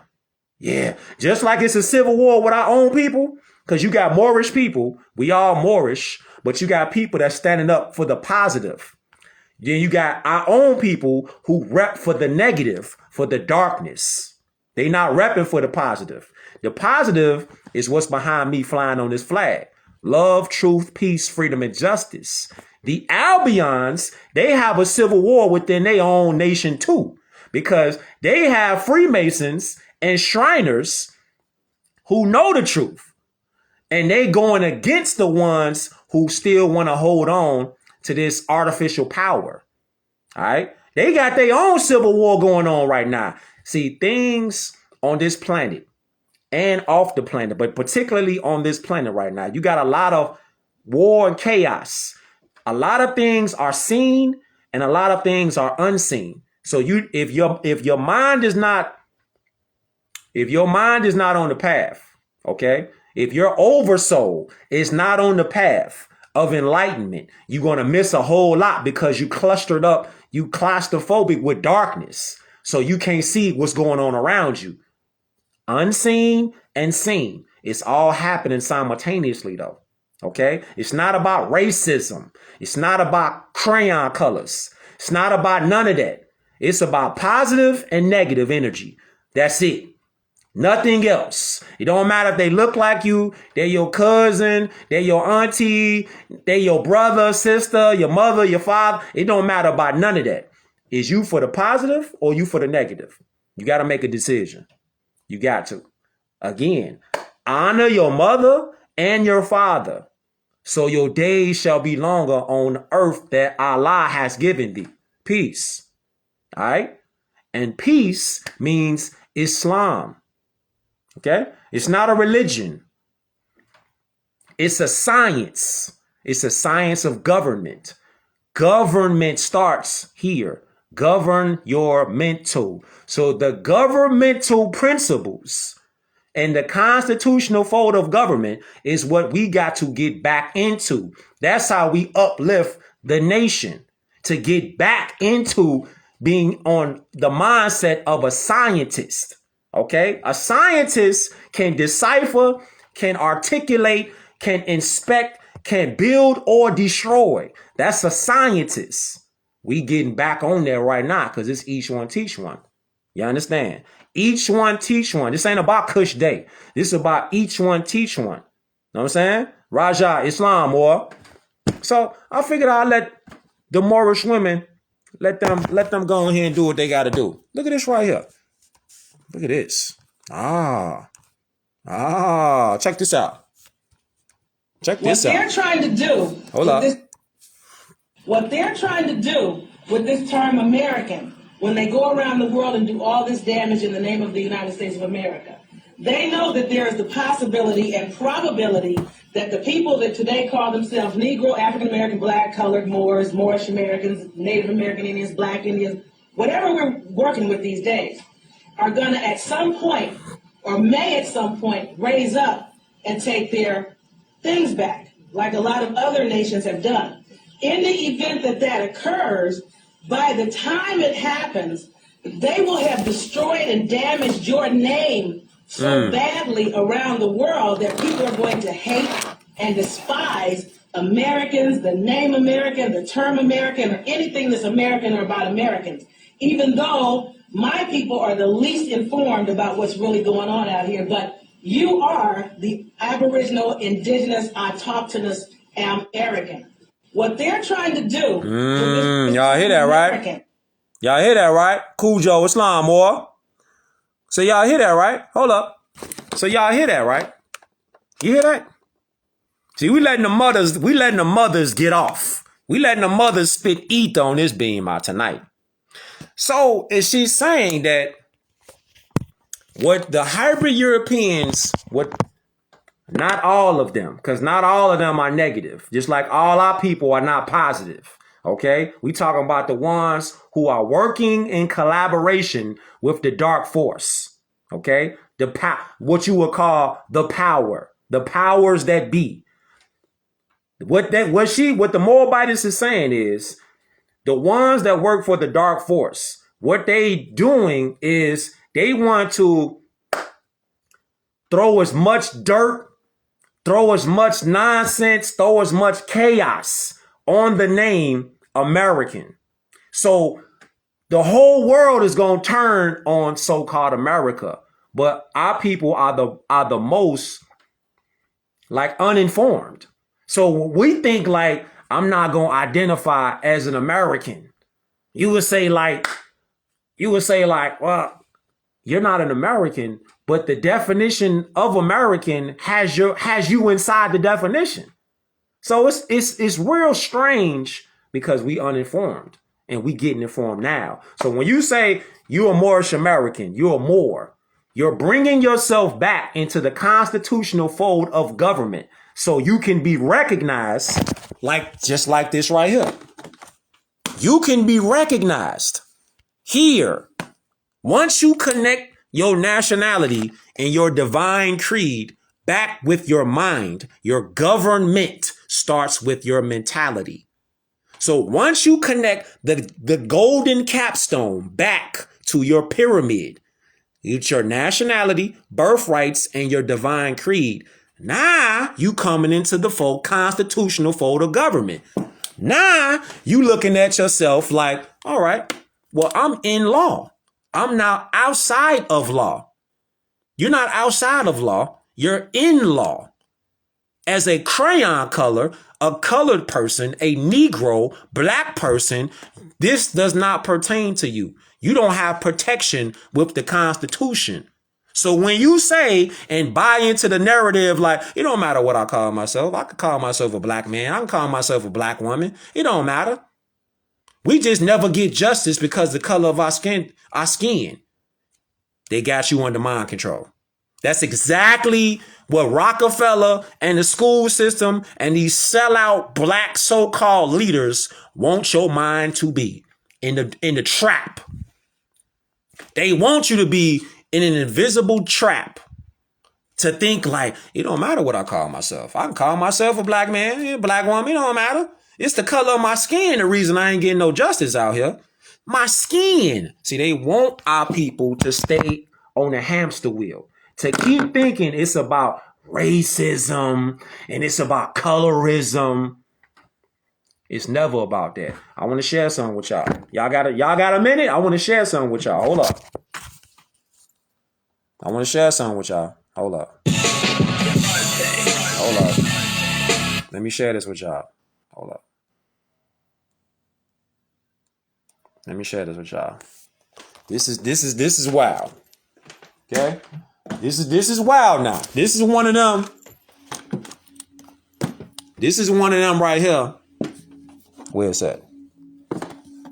[SPEAKER 1] Just like it's a civil war with our own people, because you got Moorish people. We all Moorish, but you got people that's standing up for the positive. Then you got our own people who rep for the negative, for the darkness. They not repping for the positive. The positive is what's behind me flying on this flag. Love, truth, peace, freedom, and justice. The Albions, they have a civil war within their own nation too, because they have Freemasons and Shriners who know the truth. And they going against the ones who still want to hold on to this artificial power. All right. They got their own civil war going on right now. See, things on this planet and off the planet, but particularly on this planet right now, you got a lot of war and chaos. A lot of things are seen and a lot of things are unseen. So if your mind is not on the path, okay, if your oversoul is not on the path of enlightenment, you're going to miss a whole lot because you clustered up, you claustrophobic with darkness. So you can't see what's going on around you. Unseen and seen. It's all happening simultaneously though. Okay. It's not about racism. It's not about crayon colors. It's not about none of that. It's about positive and negative energy. That's it. Nothing else. It don't matter if they look like you, they're your cousin, they're your auntie, they're your brother, sister, your mother, your father. It don't matter about none of that. Is you for the positive or you for the negative? You got to make a decision. You got to. Again, honor your mother and your father, so your days shall be longer on earth that Allah has given thee. Peace. All right? And peace means Islam. Okay? It's not a religion. It's a science. It's a science of government. Government starts here. Govern your mental. So the governmental principles and the constitutional fold of government is what we got to get back into. That's how we uplift the nation, to get back into being on the mindset of a scientist. Okay? A scientist can decipher, can articulate, can inspect, can build or destroy. That's a scientist. We getting back on there right now because it's each one teach one. You understand? Each one teach one. This ain't about CushDey. This is about each one teach one. Know what I'm saying? Raja, Islam, or so I figured I'll let the Moorish women let them go in here and do what they got to do. Look at this right here. Look at this. Check this out. Check this out.
[SPEAKER 7] What they're trying to do.
[SPEAKER 1] Hold up.
[SPEAKER 7] What they're trying to do with this term American, when they go around the world and do all this damage in the name of the United States of America, they know that there is the possibility and probability that the people that today call themselves Negro, African American, Black, Colored, Moors, Moorish Americans, Native American Indians, Black Indians, whatever we're working with these days, are going to at some point, or may at some point, raise up and take their things back, like a lot of other nations have done. In the event that that occurs, by the time it happens, they will have destroyed and damaged your name so badly around the world that people are going to hate and despise Americans, the name American, the term American, or anything that's American or about Americans, even though my people are the least informed about what's really going on out here. But you are the Aboriginal, Indigenous, Autochthonous American. What they're trying to do...
[SPEAKER 1] y'all hear that, right? Y'all hear that, right? Cujo Islam, or? So y'all hear that, right? Hold up. So y'all hear that, right? You hear that? See, we letting the mothers get off. We letting the mothers spit ether on this beam out tonight. So is she saying that what the hybrid Europeans, not all of them, because not all of them are negative, just like all our people are not positive. Okay, we talking about the ones who are working in collaboration with the dark force. Okay, what you would call the powers that be. What the Moabites is saying is the ones that work for the dark force. What they doing is they want to throw as much dirt, throw as much nonsense, throw as much chaos on the name American. So the whole world is going to turn on so-called America. But our people are the most like uninformed. So we think like, I'm not going to identify as an American. You would say like, well, you're not an American, but the definition of American has you inside the definition. So it's real strange because we uninformed and we getting informed now. So when you say you're a Moorish American, you're bringing yourself back into the constitutional fold of government so you can be recognized just like this right here. You can be recognized here. Once you connect your nationality and your divine creed back with your mind, your government starts with your mentality. So once you connect the golden capstone back to your pyramid, it's your nationality, birthrights, and your divine creed. Now you coming into the constitutional fold of government. Now you looking at yourself like, all right, well, I'm in law. I'm now outside of law. You're not outside of law. You're in law. As a crayon color, a colored person, a Negro, black person, this does not pertain to you. You don't have protection with the Constitution. So when you say and buy into the narrative, like, it don't matter what I call myself. I could call myself a black man. I can call myself a black woman. It don't matter. We just never get justice because the color of our skin. They got you under mind control. That's exactly what Rockefeller and the school system and these sellout black so-called leaders want your mind to be in the trap. They want you to be in an invisible trap to think like, it don't matter what I call myself. I can call myself a black man, a black woman. It don't matter. It's the color of my skin. The reason I ain't getting no justice out here. My skin. See, they want our people to stay on the hamster wheel, to keep thinking it's about racism and it's about colorism. It's never about that. I want to share something with y'all. Y'all got a minute? I want to share something with y'all. Hold up. I want to share something with y'all. Hold up. Let me share this with y'all. Hold up. Let me share this with y'all. This is wild. Okay? This is wild now. This is one of them. This is one of them right here. Where's that?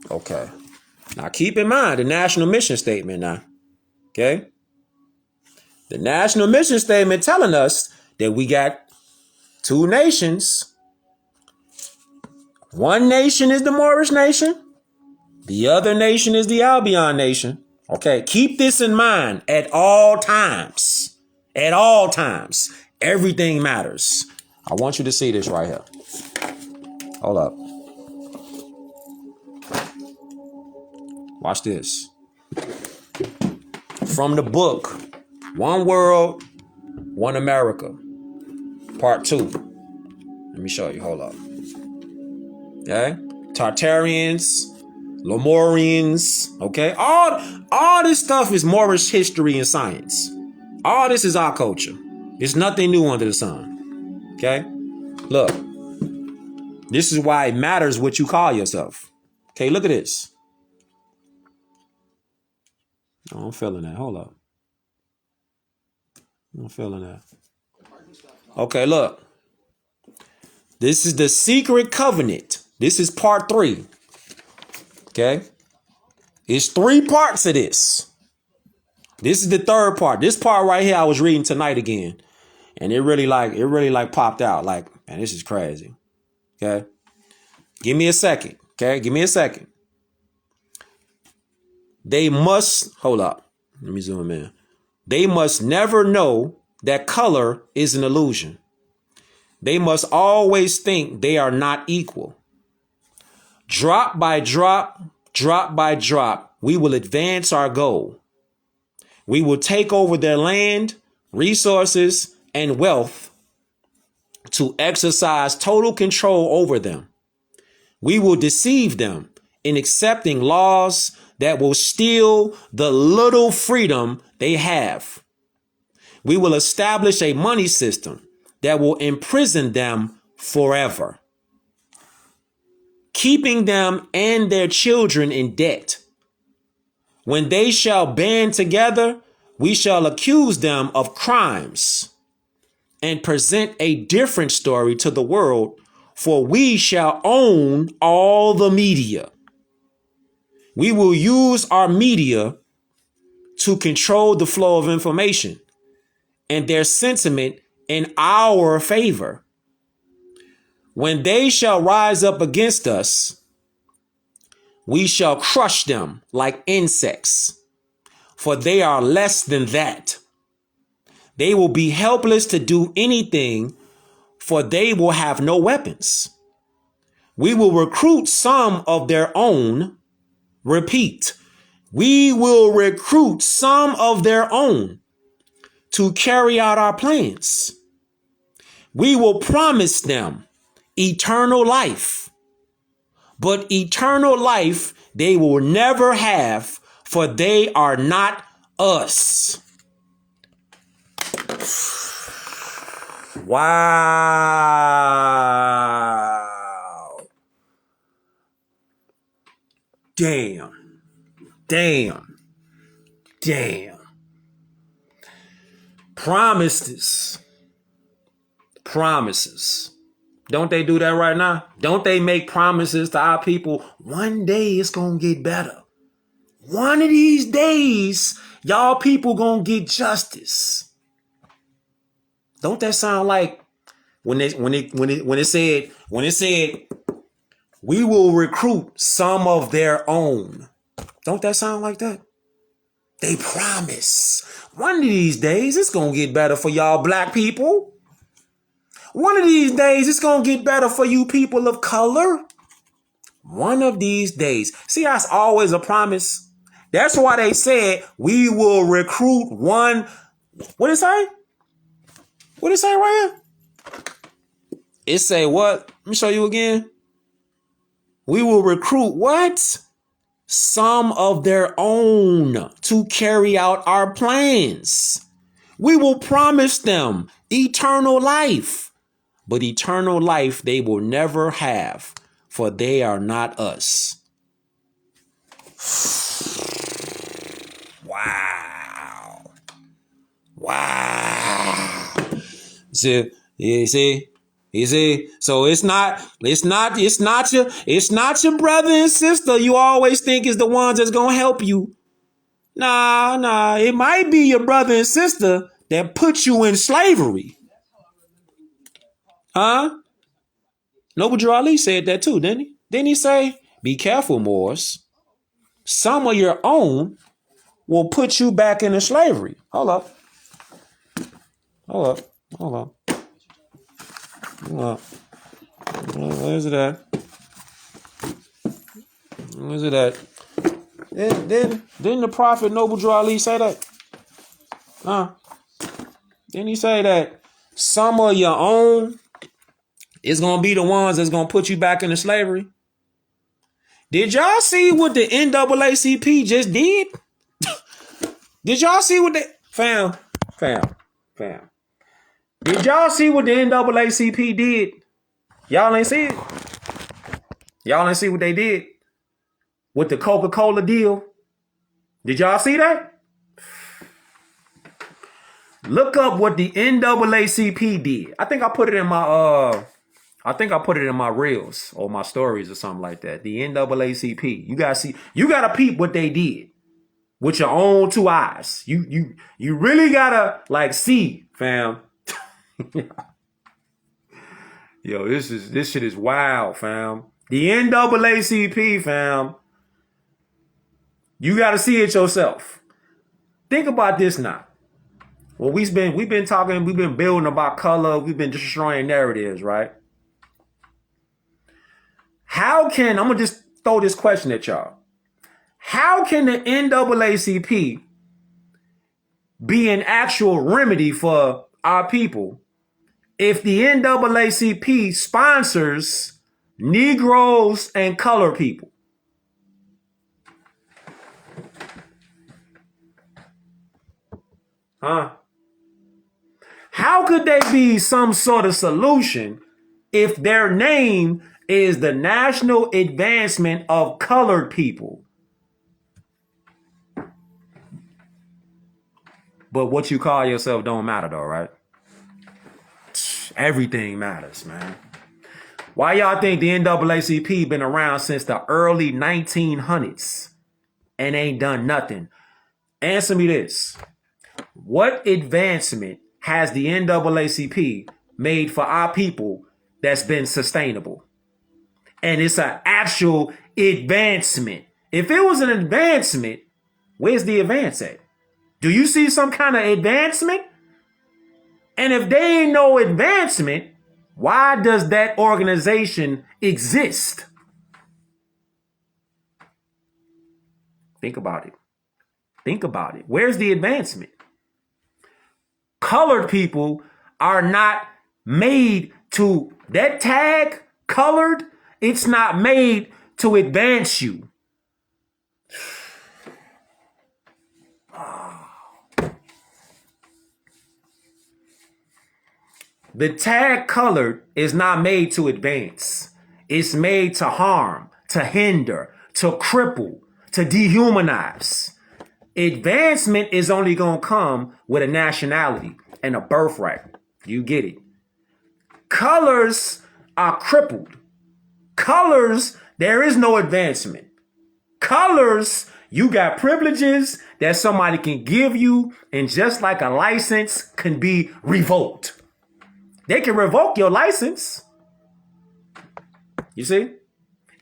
[SPEAKER 1] Okay. Now keep in mind the national mission statement now. Okay? The national mission statement telling us that we got two nations. One nation is the Moorish nation. The other nation is the Albion nation. Okay, keep this in mind at all times. At all times. Everything matters. I want you to see this right here. Hold up. Watch this. From the book, One World, One America, Part 2. Let me me show you. Hold up. Okay. Tartarians, Lemurians. Okay. All this stuff is Moorish history and science. All this is our culture. There's nothing new under the sun. Okay. Look. This is why it matters what you call yourself. Okay. Look at this. Oh, I'm feeling that. Hold up. I'm feeling that. Okay, look. This is the secret covenant. This is part 3. Okay? It's 3 parts of this. This is the 3rd part. This part right here I was reading tonight again. And it really popped out. Like, man, this is crazy. Okay? Give me a second. Okay? Give me a second. They must, hold up. Let me zoom in. They must never know that color is an illusion. They must always think they are not equal. Drop by drop, drop by drop, we will advance our goal. We will take over their land, resources, and wealth to exercise total control over them. We will deceive them in accepting laws that will steal the little freedom they have. We will establish a money system that will imprison them forever, keeping them and their children in debt. When they shall band together, we shall accuse them of crimes and present a different story to the world, for we shall own all the media. We will use our media to control the flow of information and their sentiment in our favor. When they shall rise up against us, we shall crush them like insects, for they are less than that. They will be helpless to do anything, for they will have no weapons. We will recruit some of their own. Repeat, we will recruit some of their own to carry out our plans. We will promise them eternal life, but eternal life they will never have, for they are not us. Wow. Damn. Promises. Don't they do that right now? Don't they make promises to our people? One day it's going to get better. One of these days, y'all people going to get justice. Don't that sound like when it said, we will recruit some of their own? Don't that sound like that? They promise. One of these days, it's going to get better for y'all black people. One of these days, it's going to get better for you people of color. One of these days. See, that's always a promise. That's why they said we will recruit one. What did it say? What did it say right here? It say what? Let me show you again. We will recruit what? Some of their own to carry out our plans. We will promise them eternal life. But eternal life they will never have, for they are not us. Wow. See. So it's not your brother and sister you always think is the ones that's gonna help you. Nah. It might be your brother and sister that put you in slavery. Huh? Noble Drew Ali said that too, didn't he? Didn't he say, be careful, Moors. Some of your own will put you back into slavery. Hold up. Where's it at? Didn't the prophet Noble Drew Ali say that? Didn't he say that some of your own is going to be the ones that's going to put you back into slavery. Did y'all see what the NAACP just did? Did y'all see what they... Fam. Did y'all see what the NAACP did? Y'all ain't see it? Y'all ain't see what they did with the Coca-Cola deal? Did y'all see that? Look up what the NAACP did. I think I put it in my reels or my stories or something like that. The NAACP. You gotta peep what they did with your own two eyes. You really gotta like see, fam. Yo, this shit is wild, fam. The NAACP, fam. You gotta see it yourself. Think about this now. Well, we've been talking, we've been building about color, we've been destroying narratives, right? I'm gonna just throw this question at y'all. How can the NAACP be an actual remedy for our people if the NAACP sponsors Negroes and colored people? Huh? How could they be some sort of solution if their name is the National Advancement of Colored People? But what you call yourself don't matter though, right? Everything matters, man. Why y'all think the NAACP been around since the early 1900s and ain't done nothing? Answer me this. What advancement has the NAACP made for our people that's been sustainable? And it's an actual advancement. If it was an advancement, where's the advance at? Do you see some kind of advancement? And if there ain't no advancement, why does that organization exist? Think about it. Think about it. Where's the advancement? Colored people are not made to, that tag, colored, it's not made to advance you. The tag colored is not made to advance. It's made to harm, to hinder, to cripple, to dehumanize. Advancement is only going to come with a nationality and a birthright. You get it. Colors are crippled. Colors, there is no advancement. Colors, you got privileges that somebody can give you, and just like a license can be revoked. They can revoke your license. You see?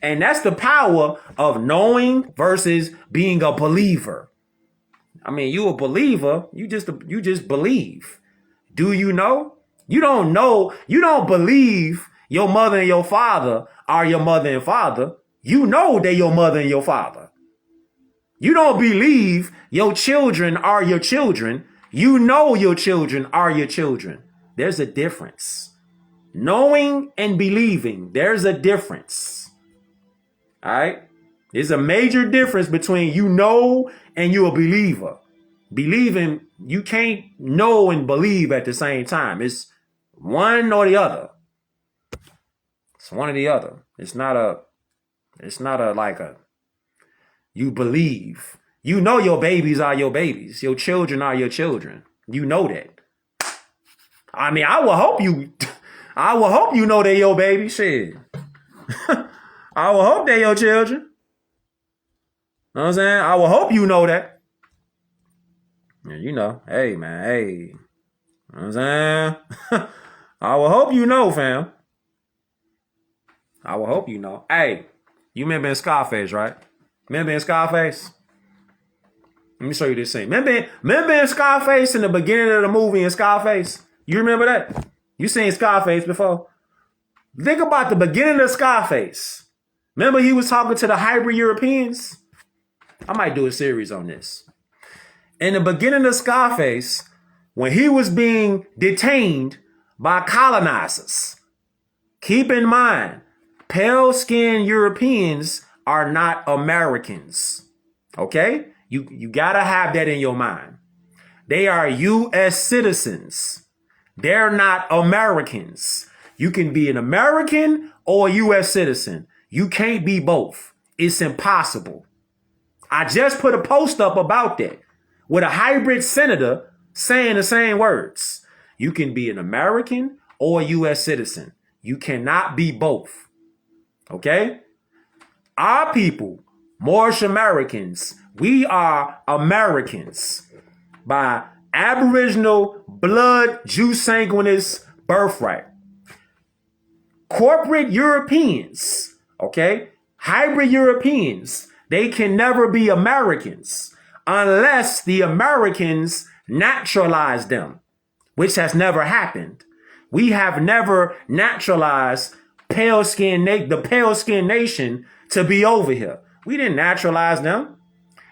[SPEAKER 1] And that's the power of knowing versus being a believer. I mean, you a believer, you just believe. Do you know? You don't know. You don't believe your mother and your father are your mother and father. You know they're your mother and your father. You don't believe your children are your children. You know your children are your children. There's a difference. Knowing and believing, there's a difference. All right? There's a major difference between you know and you a believer. Believing, you can't know and believe at the same time. It's one or the other. It's one or the other. It's not a you believe. You know your babies are your babies. Your children are your children. You know that. I mean, I will hope you know they're your baby. Shit. I will hope they're your children. Know what I'm saying? I will hope you know that. Yeah, you know, hey, man, hey. You know what I'm saying? I will hope you know, fam. I will hope you know. Hey, you remember in Scarface, right? Remember in Scarface? Let me show you this scene. Remember in Scarface in the beginning of the movie in Scarface? You remember that? You seen Scarface before? Think about the beginning of Scarface. Remember he was talking to the hybrid Europeans? I might do a series on this. In the beginning of Scarface, when he was being detained by colonizers Keep in mind, pale-skinned Europeans are not Americans. Okay? You gotta have that in your mind. They are U.S. citizens. They're not Americans. You can be an American or a U.S. citizen. You can't be both. It's impossible. I just put a post up about that with a hybrid senator saying the same words. You can be an American or a U.S. citizen. You cannot be both. Okay? Our people, Moorish Americans, we are Americans by Aboriginal blood, jus sanguinis birthright. Corporate Europeans, okay, hybrid Europeans, they can never be Americans unless the Americans naturalize them, which has never happened. We have never naturalized the pale skin nation to be over here. We didn't naturalize them.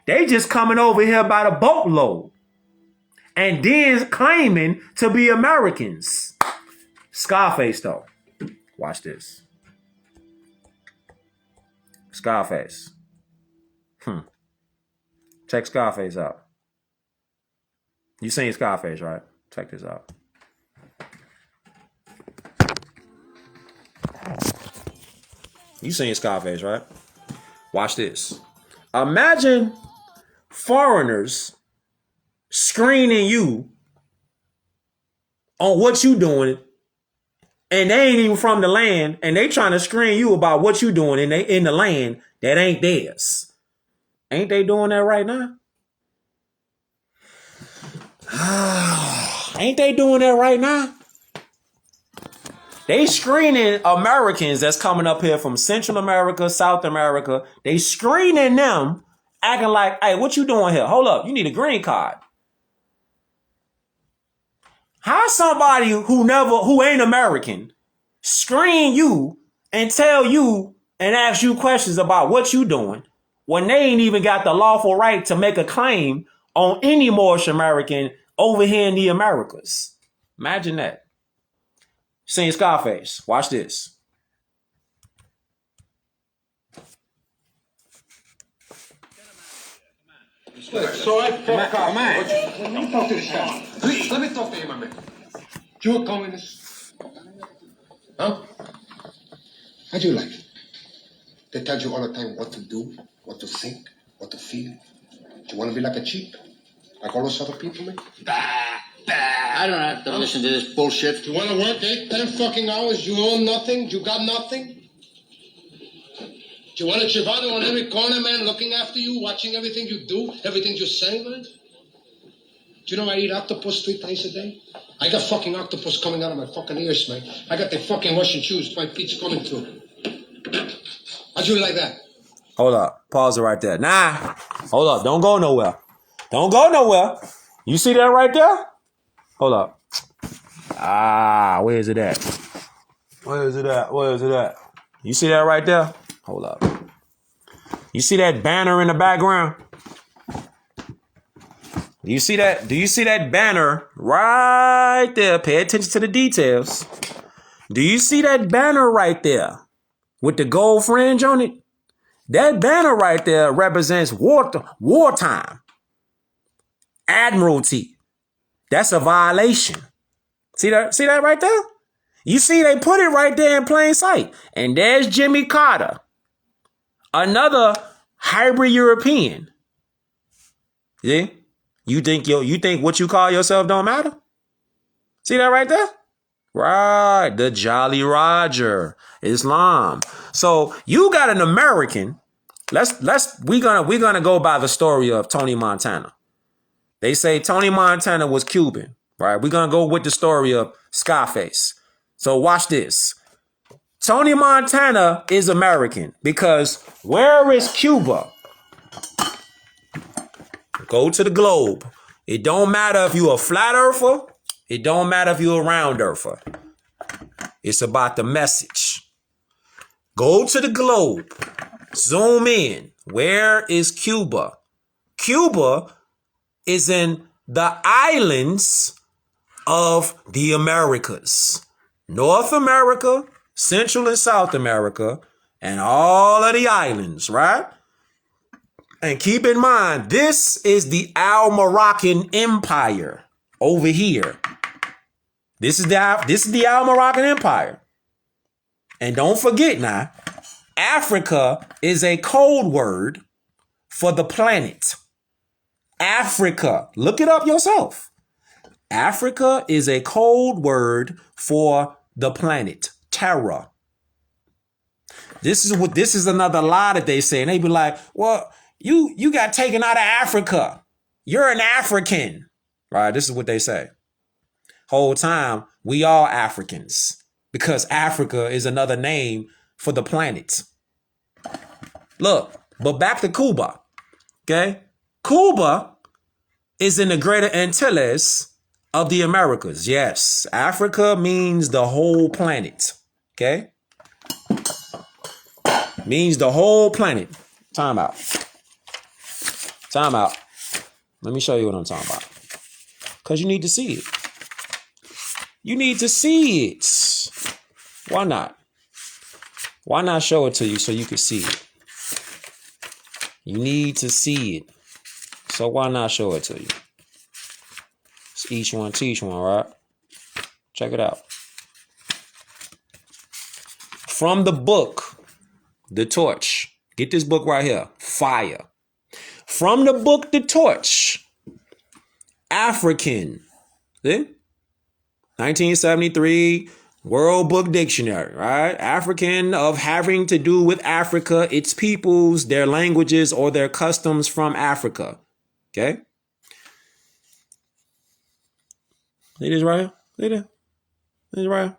[SPEAKER 1] They just coming over here by the boatload and then claiming to be Americans. Scarface, though. Watch this. Scarface. Check Scarface out. You seen Scarface, right? Check this out. You seen Scarface, right? Watch this. Imagine foreigners screening you on what you doing, and they ain't even from the land, and they trying to screen you about what you doing in the land that ain't theirs. Ain't they doing that right now? Ain't they doing that right now? They screening Americans that's coming up here from Central America, South America. They screening them, acting like, hey, what you doing here? Hold up, you need a green card. How somebody who ain't American screen you and tell you and ask you questions about what you doing when they ain't even got the lawful right to make a claim on any Moorish American over here in the Americas? Imagine that. Seen Scarface. Watch this.
[SPEAKER 8] So I fuck up, man. Let me talk to this guy. Please, let me talk to him, my man. You a communist? Huh? How do you like it? They tell you all the time what to do, what to think, what to feel. Do you want to be like a cheap? Like all those other people, man?
[SPEAKER 9] I don't have to listen to this bullshit.
[SPEAKER 8] Do you want to work 8, 10 fucking hours? You own nothing? You got nothing? Do you want a Chivado on every corner, man, looking after you, watching everything you do, everything you say, man? Do you know I eat octopus 3 times a day? I got fucking octopus coming out of my fucking ears, man. I got the fucking Russian shoes, my feet's coming through. How'd you like that?
[SPEAKER 1] Hold up. Pause it right there. Nah. Hold up. Don't go nowhere. Don't go nowhere. You see that right there? Hold up. Where is it at? Where is it at? Where is it at? You see that right there? Hold up. You see that banner in the background? You see that? Do you see that banner right there? Pay attention to the details. Do you see that banner right there with the gold fringe on it? That banner right there represents wartime. Admiralty. That's a violation. See that? See that right there? You see they put it right there in plain sight. And there's Jimmy Carter, another hybrid European. See? You think what you call yourself don't matter? See that right there? Right, the Jolly Roger, Islam. So you got an American. We're gonna go by the story of Tony Montana. They say Tony Montana was Cuban, right? We're gonna go with the story of Scarface. So watch this. Tony Montana is American because where is Cuba? Go to the globe. It don't matter if you're a flat earther. It don't matter if you're a round earther. It's about the message. Go to the globe. Zoom in. Where is Cuba? Cuba is in the islands of the Americas. North America Central and South America, and all of the islands, right? And keep in mind, this is the Al-Moroccan Empire over here. This is the Al-Moroccan Empire. And don't forget now, Africa is a code word for the planet. Africa, look it up yourself. Africa is a code word for the planet, Terra. This is another lie that they say. And they be like, well, you got taken out of Africa. You're an African. Right? This is what they say. Whole time, we all Africans. Because Africa is another name for the planet. Look, but back to Cuba. Okay? Cuba is in the Greater Antilles of the Americas. Yes, Africa means the whole planet. Okay? Means the whole planet. Time out. Time out. Let me show you what I'm talking about. Because you need to see it. You need to see it. Why not? Why not show it to you so you can see it? You need to see it. So why not show it to you? It's each one teach one, right? Check it out. From the book, The Torch. Get this book right here. Fire. From the book, The Torch. African. See? 1973 World Book Dictionary, right? African of having to do with Africa, its peoples, their languages, or their customs from Africa. Okay? See this right here? See that? See this right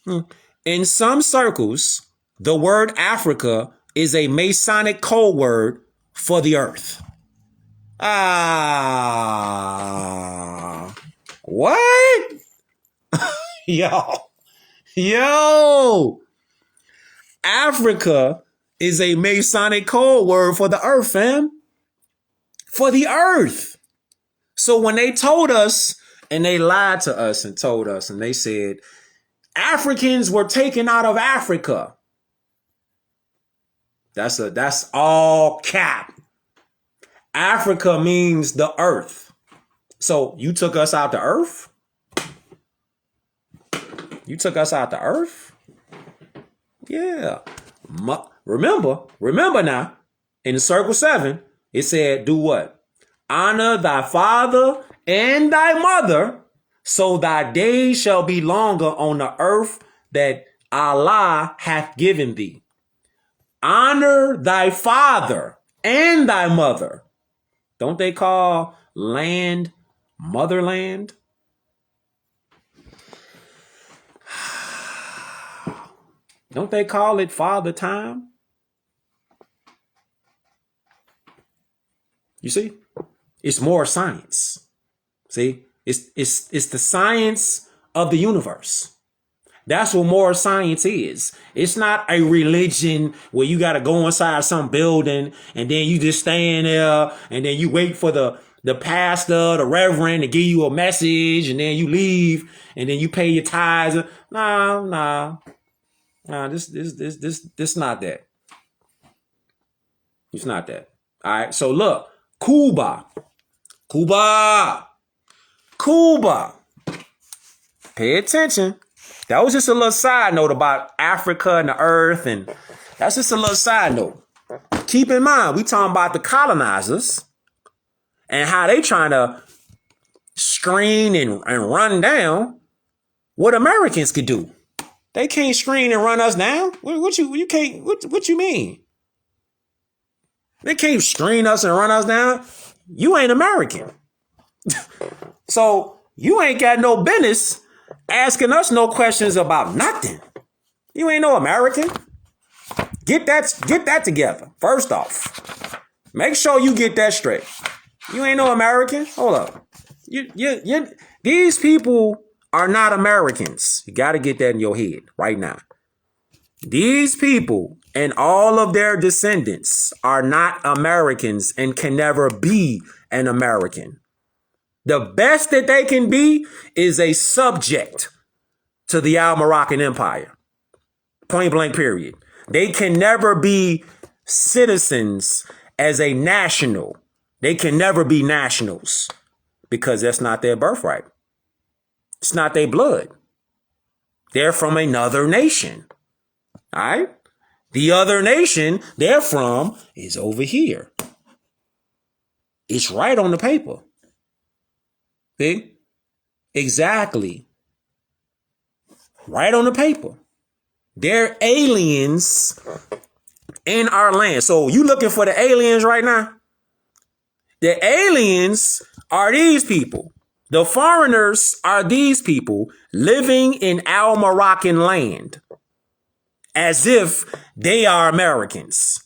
[SPEAKER 1] here? In some circles, the word Africa is a Masonic code word for the earth. What? Yo, Africa is a Masonic code word for the earth, fam. For the earth. So when they told us, and they lied to us and told us, and they said, Africans were taken out of Africa. That's all cap. Africa means the earth. So you took us out the earth? You took us out the earth? Yeah. Remember now, in Circle 7, it said, do what? Honor thy father and thy mother, so thy days shall be longer on the earth that Allah hath given thee. Honor thy father and thy mother. Don't they call land motherland? Don't they call it father time? You see? It's more science. See? It's the science of the universe. That's what more science is. It's not a religion where you got to go inside some building and then you just stand there and then you wait for the pastor, the reverend to give you a message and then you leave and then you pay your tithes. Nah, this not that. It's not that. All right. So look, Cuba. Pay attention. That was just a little side note about Africa and the earth. And that's just a little side note. Keep in mind, we talking about the colonizers and how they trying to screen and run down what Americans could do. They can't screen and run us down. What you mean? They can't screen us and run us down. You ain't American. So you ain't got no business asking us no questions about nothing. You ain't no American. Get that together. First off, make sure you get that straight. You ain't no American. Hold up. These people are not Americans. You got to get that in your head right now. These people and all of their descendants are not Americans and can never be an American. The best that they can be is a subject to the Al-Moroccan Empire. Point blank, period. They can never be citizens as a national. They can never be nationals because that's not their birthright. It's not their blood. They're from another nation. All right? The other nation they're from is over here. It's right on the paper. See? Exactly. Right on the paper. They're aliens in our land. So you looking for the aliens right now? The aliens are these people. The foreigners are these people living in our Moroccan land as if they are Americans.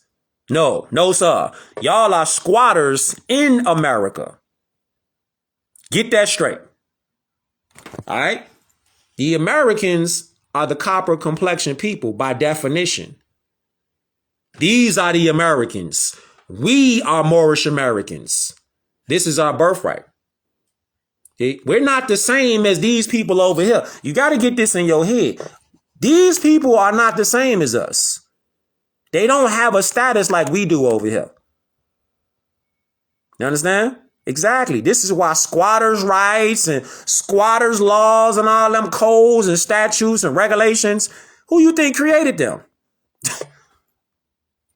[SPEAKER 1] No, sir. Y'all are squatters in America. Get that straight. All right? The Americans are the copper complexion people by definition. These are the Americans. We are Moorish Americans. This is our birthright. Okay? We're not the same as these people over here. You got to get this in your head. These people are not the same as us. They don't have a status like we do over here. You understand? Exactly. This is why squatters' rights and squatters' laws and all them codes and statutes and regulations, who you think created them?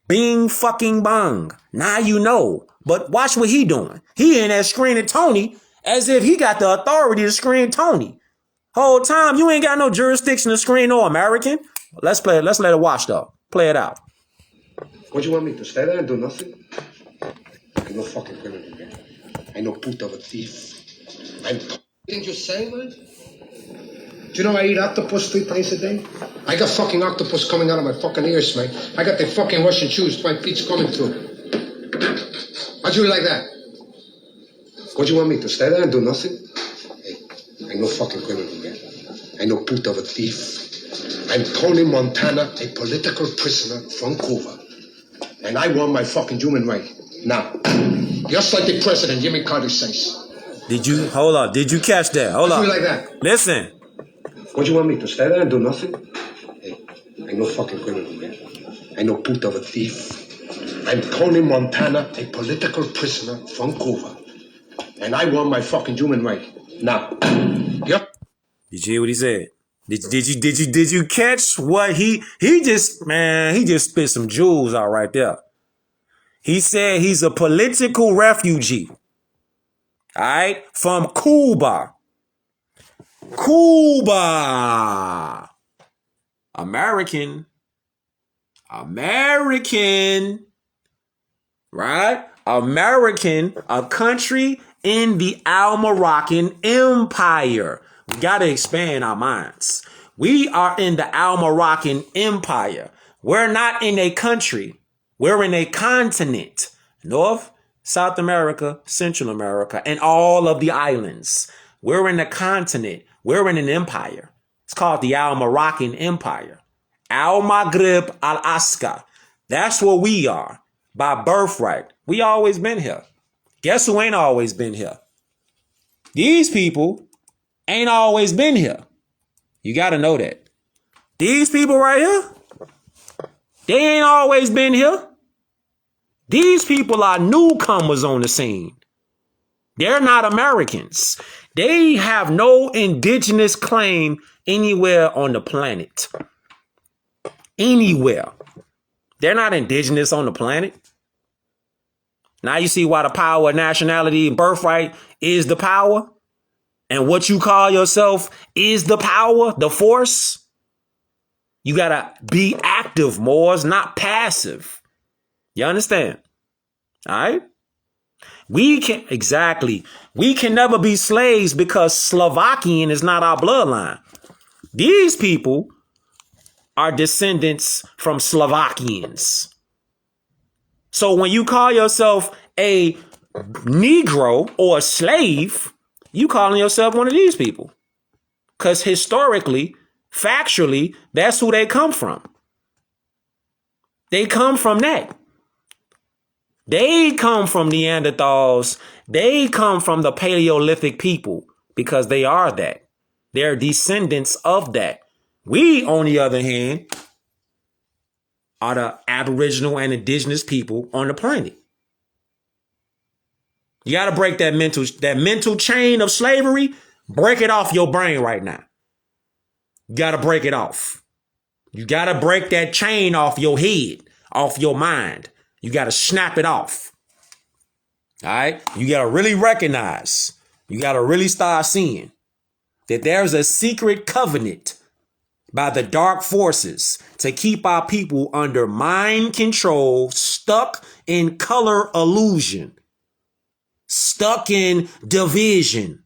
[SPEAKER 1] Bing fucking bong. Now you know. But watch what he doing. He in there screening Tony as if he got the authority to screen Tony. Whole time you ain't got no jurisdiction to screen no American. Let's play it. Let's let it watch though. Play it out.
[SPEAKER 8] What do you want me to stay there and do nothing? I'm no fucking criminal, man. I'm no put of a thief. Didn't you say, man? Do you know I eat octopus 3 times a day? I got fucking octopus coming out of my fucking ears, man. I got the fucking Russian shoes, my feet's coming through. How'd you like that? What do you want me to stay there and do nothing? Hey, I'm no fucking criminal, man. I'm no put of a thief. I'm Tony Montana, a political prisoner from Cuba. And I want my fucking human right. Now, just like the president, Jimmy Carter says.
[SPEAKER 1] Did you, hold on, did you catch that? Hold on.
[SPEAKER 8] Like that.
[SPEAKER 1] Listen.
[SPEAKER 8] What do you want me to stay there and do nothing? Hey, I'm no fucking criminal, man. I'm no put of a thief. I'm Tony Montana, a political prisoner from Cuba. And I want my fucking human right. Now, yep.
[SPEAKER 1] Did you hear what he said? Did you catch what he just spit some jewels out right there. He said he's a political refugee. All right, from Cuba. Cuba. American. Right? American, a country in the Al-Moroccan Empire. We got to expand our minds. We are in the Al-Moroccan Empire. We're not in a country. We're in a continent. North, South America, Central America, and all of the islands. We're in a continent. We're in an empire. It's called the Al-Moroccan Empire. Al-Maghrib Al-Aska. That's where we are. By birthright. We always been here. Guess who ain't always been here? These people ain't always been here. You got to know that. These people right here, they ain't always been here. These people are newcomers on the scene. They're not Americans. They have no indigenous claim anywhere on the planet. Anywhere. They're not indigenous on the planet. Now you see why the power of nationality and birthright is the power. And what you call yourself is the power, the force. You got to be active, Moors, not passive. You understand? All right? We can never be slaves because Slovakian is not our bloodline. These people are descendants from Slovakians. So when you call yourself a Negro or a slave, you calling yourself one of these people. Because historically, factually, that's who they come from. They come from that. They come from Neanderthals. They come from the Paleolithic people because they are that. They're descendants of that. We, on the other hand, are the Aboriginal and indigenous people on the planet. You got to break that mental chain of slavery. Break it off your brain right now. You got to break it off. You got to break that chain off your head, off your mind. You got to snap it off. All right. You got to really recognize. You got to really start seeing that there's a secret covenant by the dark forces to keep our people under mind control, stuck in color illusion, stuck in division,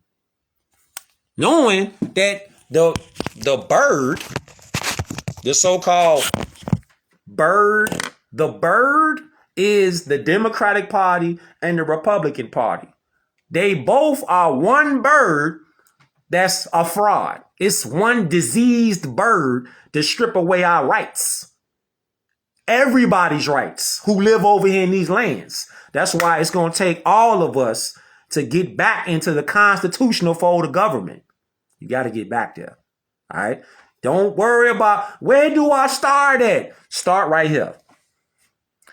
[SPEAKER 1] knowing that the bird, the so-called bird, the bird is the Democratic Party and the Republican Party. They both are one bird that's a fraud. It's one diseased bird to strip away our rights. Everybody's rights who live over here in these lands. That's why it's going to take all of us to get back into the constitutional fold of government. You got to get back there. All right. Don't worry about where do I start at? Start right here.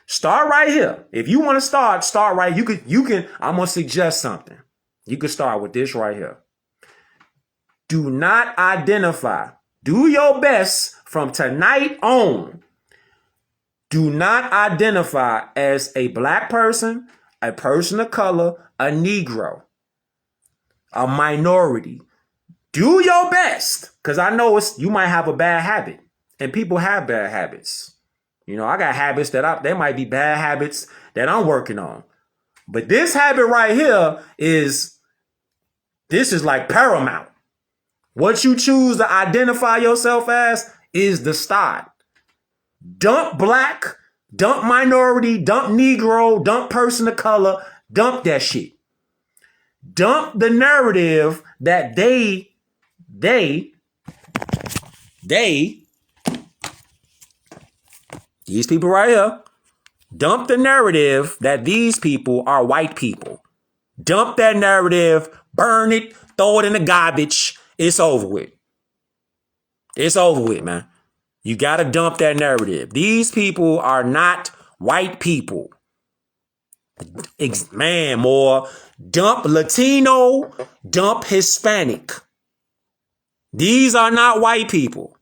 [SPEAKER 1] Start right here. If you want to start right. You can, I'm going to suggest something. You can start with this right here. Do not identify. Do your best from tonight on. Do not identify as a black person, a person of color, a Negro, a minority. Do your best. Because I know you might have a bad habit. And people have bad habits. You know, I got habits there might be bad habits that I'm working on. But this habit right here is like paramount. What you choose to identify yourself as is the start. Dump black, dump minority, dump Negro, dump person of color, dump that shit. Dump the narrative that these people right here, dump the narrative that these people are white people. Dump that narrative, burn it, throw it in the garbage. It's over with. It's over with, man. You got to dump that narrative. These people are not white people. Man, more dump Latino, dump Hispanic. These are not white people.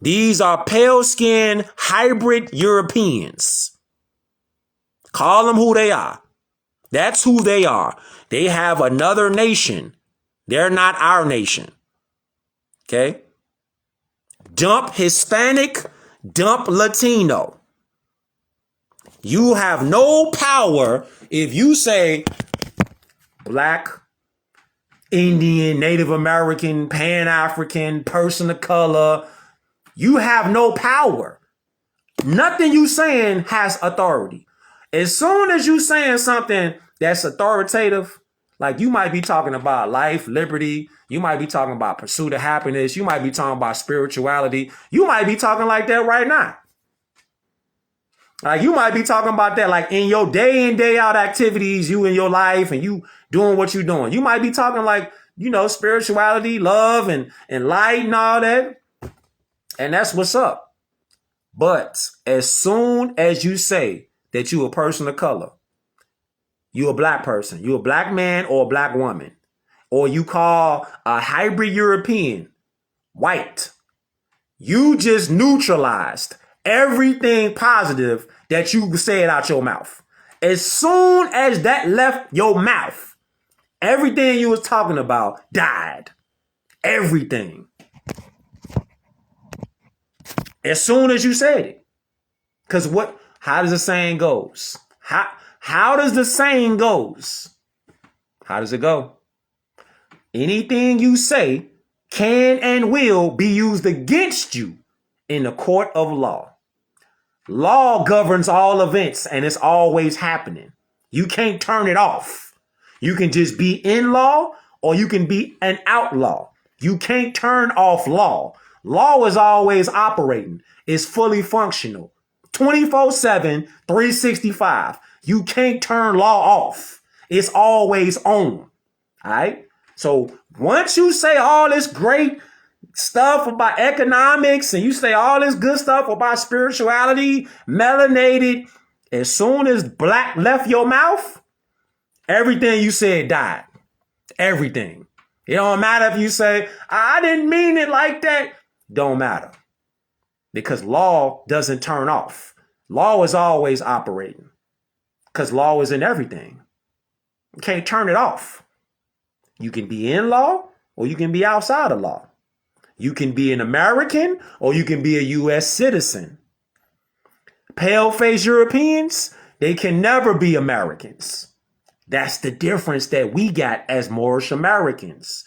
[SPEAKER 1] These are pale-skinned hybrid Europeans. Call them who they are. That's who they are. They have another nation. They're not our nation. Okay? Dump Hispanic, dump Latino. You have no power if you say black, Indian, Native American, Pan-African, person of color. You have no power. Nothing you saying has authority. As soon as you saying something that's authoritative, like you might be talking about life, liberty. You might be talking about pursuit of happiness. You might be talking about spirituality. You might be talking like that right now. Like you might be talking about that like in your day in, day out activities, you in your life and you doing what you're doing. You might be talking like, you know, spirituality, love and light and all that. And that's what's up. But as soon as you say that you a person of color, you a black person, you a black man or a black woman, or you call a hybrid European white, you just neutralized everything positive that you said out your mouth. As soon as that left your mouth, everything you was talking about died. Everything. As soon as you said it. Because how does the saying goes? How does the saying goes? How does it go? Anything you say can and will be used against you in the court of law. Law governs all events and it's always happening. You can't turn it off. You can just be in law or you can be an outlaw. You can't turn off law. Law is always operating. It's fully functional. 24/7, 365. You can't turn law off. It's always on. All right. So once you say all this great stuff about economics and you say all this good stuff about spirituality, melanated, as soon as black left your mouth, everything you said died. Everything. It don't matter if you say, I didn't mean it like that. Don't matter. Because law doesn't turn off. Law is always operating. Because law is in everything. You can't turn it off. You can be in law or you can be outside of law. You can be an American or you can be a U.S. citizen. Pale-faced Europeans, they can never be Americans. That's the difference that we got as Moorish Americans.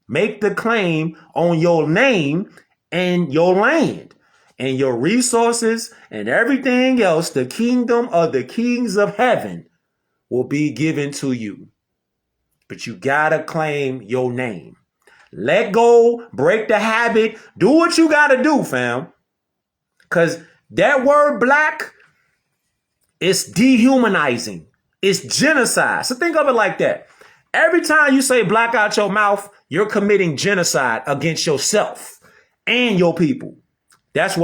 [SPEAKER 1] Make the claim on your name and your land and your resources and everything else. The kingdom of the kings of heaven will be given to you. But you gotta claim your name. Let go, break the habit, do what you gotta do, fam. Because that word black is dehumanizing. It's genocide. So think of it like that. Every time you say black out your mouth, you're committing genocide against yourself and your people. That's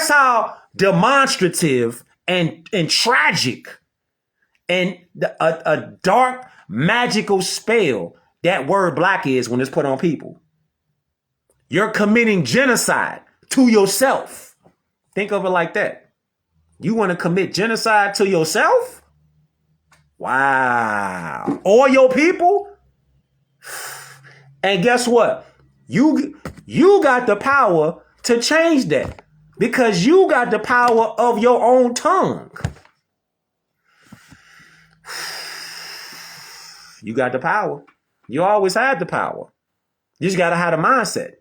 [SPEAKER 1] how demonstrative and tragic and a dark magical spell that word black is when it's put on people. You're committing genocide to yourself. Think of it like that. You want to commit genocide to yourself? Wow. Or your people? And guess what? You got the power to change that because you got the power of your own tongue. You got the power. You always had the power. You just got to have the mindset.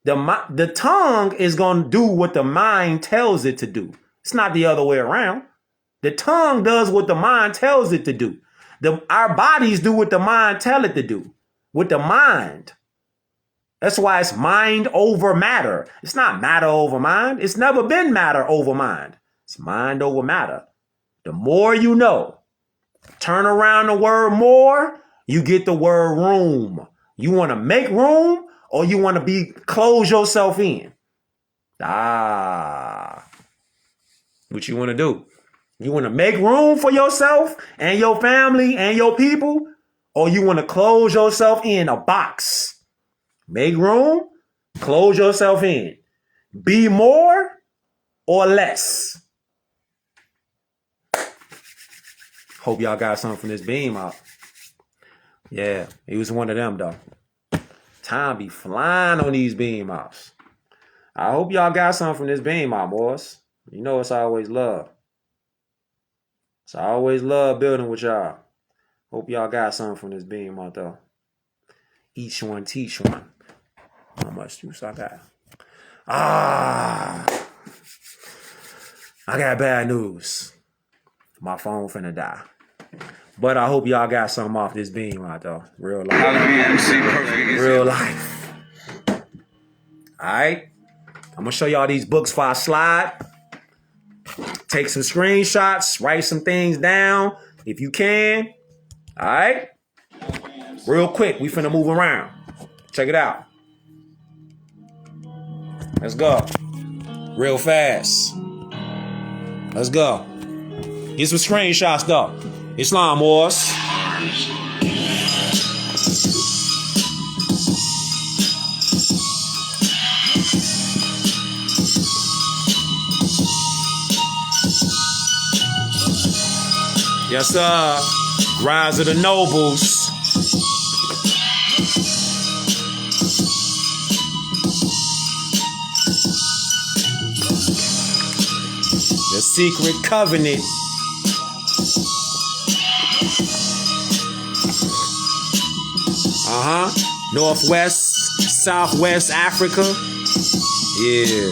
[SPEAKER 1] The tongue is going to do what the mind tells it to do. It's not the other way around. The tongue does what the mind tells it to do. Our bodies do what the mind tell it to do. With the mind. That's why it's mind over matter. It's not matter over mind. It's never been matter over mind. It's mind over matter. The more you know. Turn around the word more, you get the word room. You want to make room or you want to close yourself in? What you want to do? You want to make room for yourself and your family and your people, or you want to close yourself in a box? Make room, close yourself in. Be more or less. Hope y'all got something from this beam out. Yeah, he was one of them though. Time be flying on these beam outs. I hope y'all got something from this beam out, boys. You know it's always love. So I always love building with y'all. Hope y'all got something from this beam out though. Each one teach one. How much juice I got? I got bad news. My phone finna die. But I hope y'all got something off this beam out though. Real life. Real life. Alright. I'm gonna show y'all these books before I slide. Take some screenshots, write some things down if you can. Alright. Real quick, we finna move around. Check it out. Let's go. Real fast. Let's go. Get some screenshots though. Islam Wars. Yes, sir. Rise of the Nobles. The Secret Covenant. Northwest, Southwest Africa. Yeah.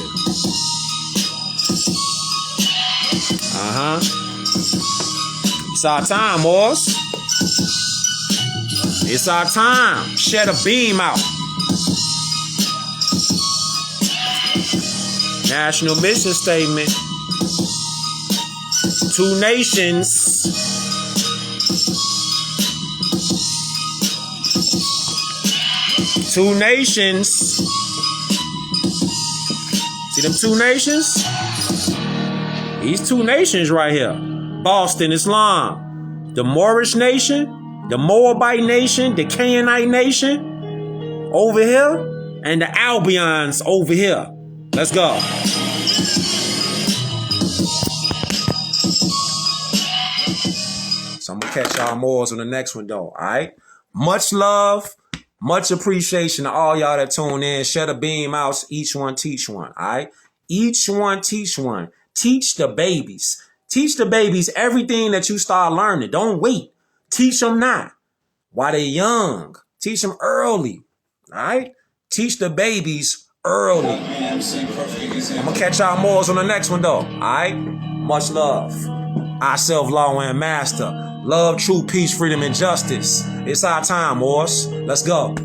[SPEAKER 1] It's our time, boys. It's our time. Shed a beam out. National mission statement. 2 nations. Two nations. See them two nations? These two nations right here. Boston, Islam. The Moorish nation, the Moabite nation, the Canaanite nation over here, and the Albions over here. Let's go. So I'm gonna catch y'all more on the next one though, all right? Much love, much appreciation to all y'all that tune in. Share the beam out, each one teach one, all right? Each one teach one. Teach the babies. Teach the babies everything that you start learning. Don't wait. Teach them now while they're young. Teach them early, all right? Teach the babies early. I'm gonna catch y'all more on the next one though, all right? Much love. I self-law and master. Love, truth, peace, freedom, and justice. It's our time, Morse. Let's go.